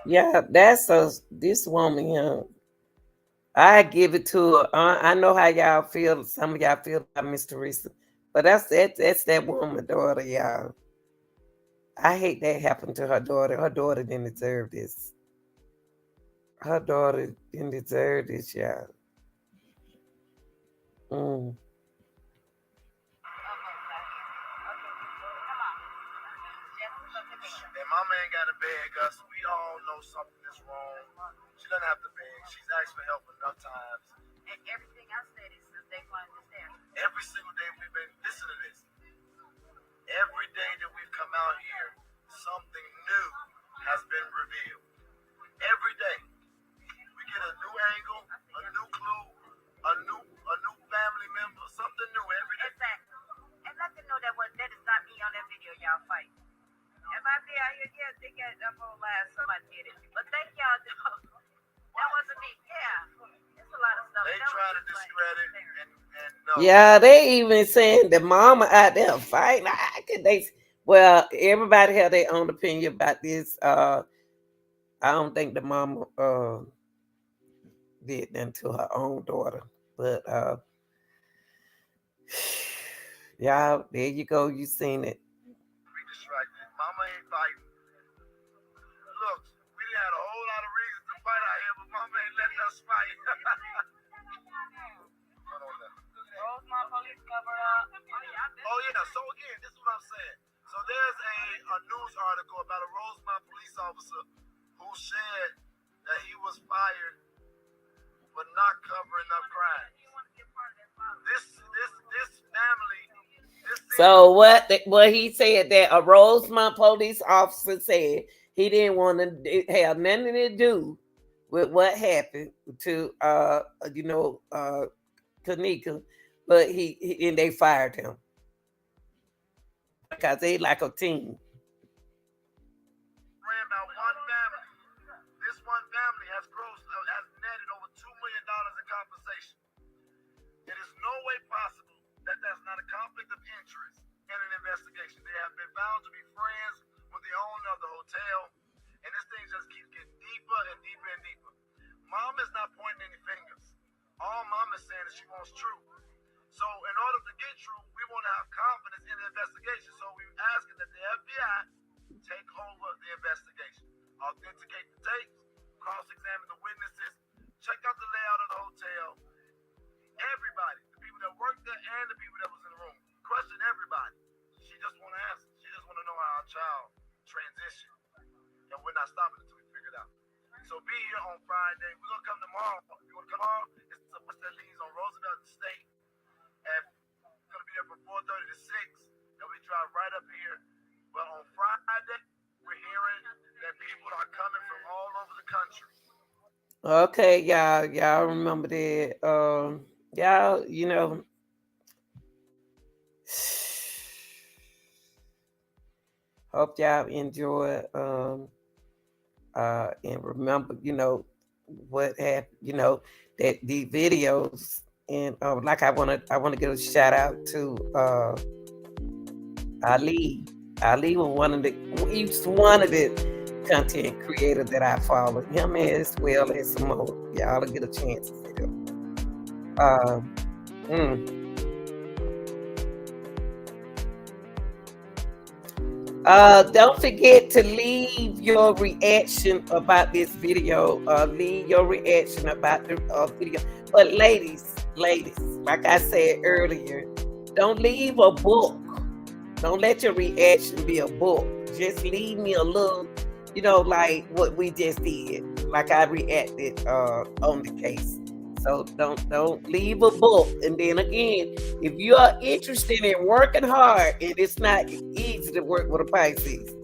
Yeah, this woman, I give it to her. I know how y'all feel. Some of y'all feel about Miss Teresa, but that's that woman daughter, y'all. I hate that happened to her daughter. Her daughter didn't deserve this. Her daughter didn't deserve this, y'all. Mm. And mama ain't got to beg us. We all know something is wrong. She doesn't have to beg. She's asked for help enough times. And everything I said is since they wanted this there. Every single day we've been, listen to this. Every day that we've come out here, something new has been revealed. Every day. We get a new angle, a new clue, a new family member, something new every day. Exactly. And let them know that is not me on that video y'all fight. If I be out here, yeah, they got that whole life, somebody did it. But thank y'all, though. That wasn't me. Yeah. It's a lot of stuff. They try to discredit and no. Yeah, they even saying the mama out there fighting. How could they? Well, everybody have their own opinion about this. I don't think the mama did that to her own daughter, but yeah, there you go. You seen it. Be distracted. Mama ain't fighting. Look, we done had a whole lot of reasons to fight out here, but mama ain't letting us fight. Hold on now. Rosemont police cover up. Oh yeah, so again, this is what I'm saying. So there's a news article about a Rosemont police officer who said that he was fired for not covering up crime. This family, So what he said that a Rosemont police officer said he didn't want to have nothing to do with what happened to Kenneka, but he and they fired him because they like a team. ran about one family. This one family has netted over $2 million in compensation. It is no way possible that that's not a conflict of interest in an investigation. They have been found to be friends with the owner of the hotel, and this thing just keeps getting deeper and deeper and deeper. Mom is not pointing any fingers. All mom is saying is she wants truth. So in order to get truth, we want to have confidence in the investigation. So we're asking that the FBI take over the investigation, authenticate the tapes, cross-examine the witnesses, check out the layout of the hotel. Everybody, the people that worked there and the people that was in the room, question everybody. She just want to answer. She just want to know how our child transitioned, and we're not stopping until we figure it out. So be here on Friday. We're gonna come tomorrow. You wanna come tomorrow? It's the bus that leaves on Roosevelt State, and we're gonna be there from 4:30 to 6, and we drive right up here. But on Friday, we're hearing that people are coming from all over the country. Okay, y'all remember that? Y'all, hope y'all enjoy. And remember, what happened. That the videos and like I want to give a shout out to Ali. Ali was he's one of the content creators that I follow. Him as well as some more. Y'all will get a chance to see them. Um, mm. Don't forget to leave your reaction about this video. Leave your reaction about the video. But ladies, like I said earlier, don't leave a book. Don't let your reaction be a book. Just leave me a little, like what we just did. Like I reacted on the case. So don't leave a book. And then again, if you are interested in working hard, and it's not easy to work with a Pisces,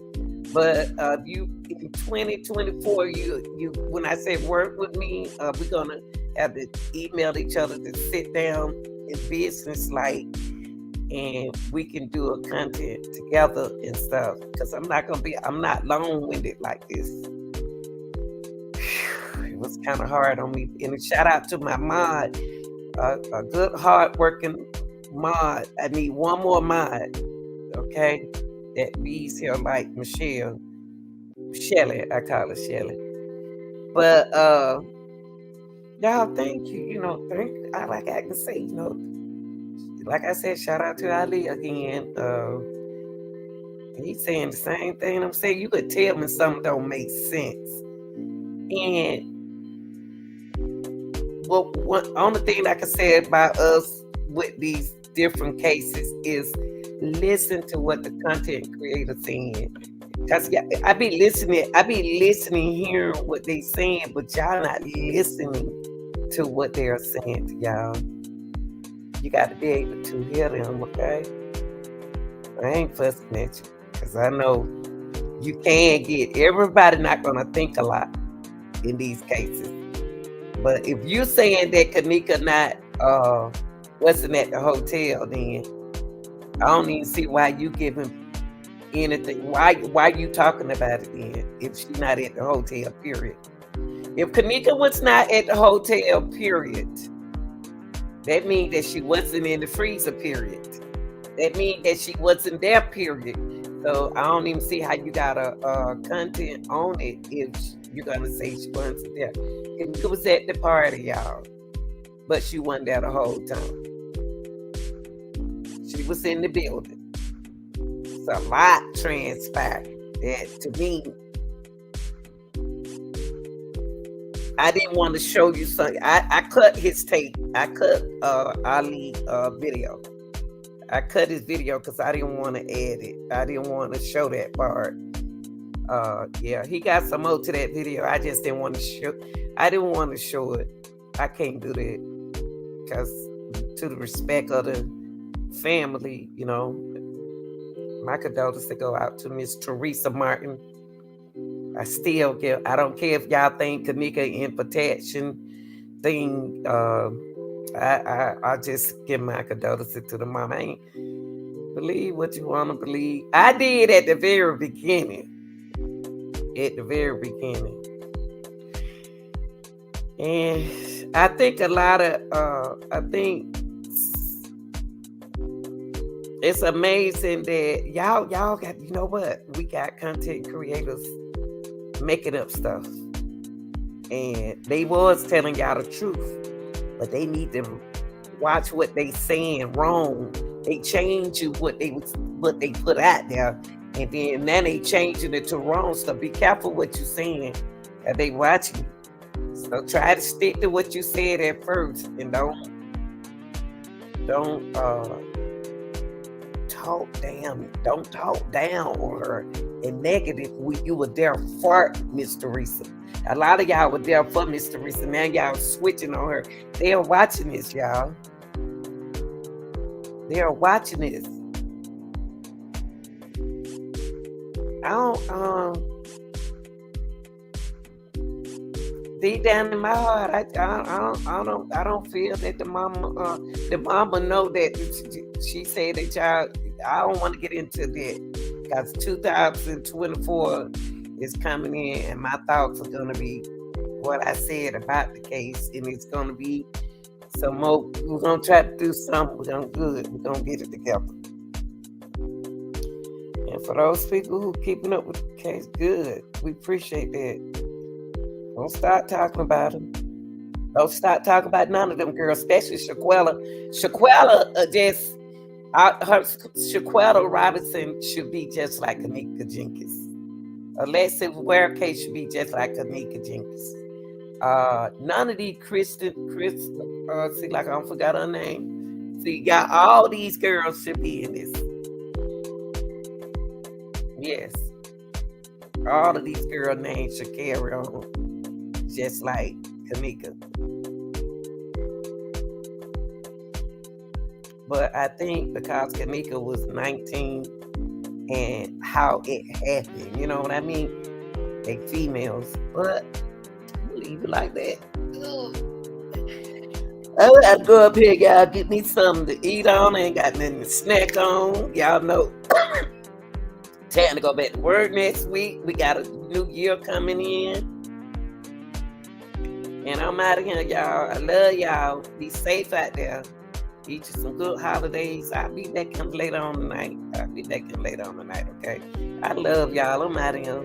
but you in 2024, you when I say work with me, we're gonna have to email each other to sit down in business like, and we can do a content together and stuff. Because I'm not long-winded like this. It was kind of hard on me. And a shout out to my mod, a good hard-working mod. I need one more mod, okay? That reads here like Michelle. Shelly, I call her Shelly. But y'all, thank you. You know, like I can say, you know, like I said, shout out to Ali again. He's saying the same thing I'm saying. You could tell when something don't make sense. And one only thing I can say about us with these different cases is listen to what the content creator saying. Cause I be listening, hearing what they saying, but y'all not listening to what they're saying to y'all. You got to be able to hear them, okay? I ain't fussing at you, cause I know you can get everybody not gonna think a lot in these cases. But if you saying that Kenneka not wasn't at the hotel, then I don't even see why you giving anything. Why you talking about it then if she's not at the hotel, period? If Kenneka was not at the hotel, period, that means that she wasn't in the freezer, period. That means that she wasn't there, period. So I don't even see how you got a content on it if you're gonna say she wasn't there. Kenneka was at the party, y'all, but she wasn't there the whole time. She was in the building. It's a lot transpired that to me. I didn't want to show you something. I cut his tape. I cut Ali video. I cut his video because I didn't want to add it. I didn't want to show that part. Yeah, he got some more to that video. I just didn't want to show. I didn't want to show it. I can't do that because to the respect of the family, you know. My condolences to go out to Miss Teresa Martin. I don't care if y'all think Kenneka in protection thing. I just give my condolences to the mom. I ain't believe what you want to believe. I did at the very beginning. At the very beginning. And I think a lot of, I think it's amazing that y'all got, you know what? We got content creators making up stuff. And they was telling y'all the truth. But they need to watch what they saying wrong. They change what they put out there. And then now they changing it to wrong stuff. Be careful what you saying. That they watching you. So try to stick to what you said at first. And don't talk down. Don't talk down on her and negative when you were there for Miss Teresa. A lot of y'all were there for Miss Teresa. Now y'all switching on her. They are watching this, y'all. They are watching this. I don't deep down in my heart, I don't feel that the mama know that she said that child. I don't want to get into that because 2024 is coming in, and my thoughts are gonna be what I said about the case, and it's gonna be some more. We're gonna try to do something. We're gonna get it together. And for those people who keeping up with the case, good. We appreciate that. Don't start talking about them. Don't start talking about none of them girls, especially Shaquella. Shaquella Robinson should be just like Kenneka Jenkins. Alexis Ware case should be just like Kenneka Jenkins. None of these see, like I forgot her name. See, y'all, all these girls should be in this. Yes. All of these girl names should carry on just like Kenneka. But I think because Kenneka was 19 and how it happened, you know what I mean? They females, but leave it like that. I gotta go up here, y'all, get me something to eat on. I ain't got nothing to snack on. Y'all know. Time to go back to work next week. We got a new year coming in. And I'm out of here, y'all. I love y'all. Be safe out there. Eat you some good holidays. I'll be back in later on tonight. Okay? I love y'all. I'm out of here.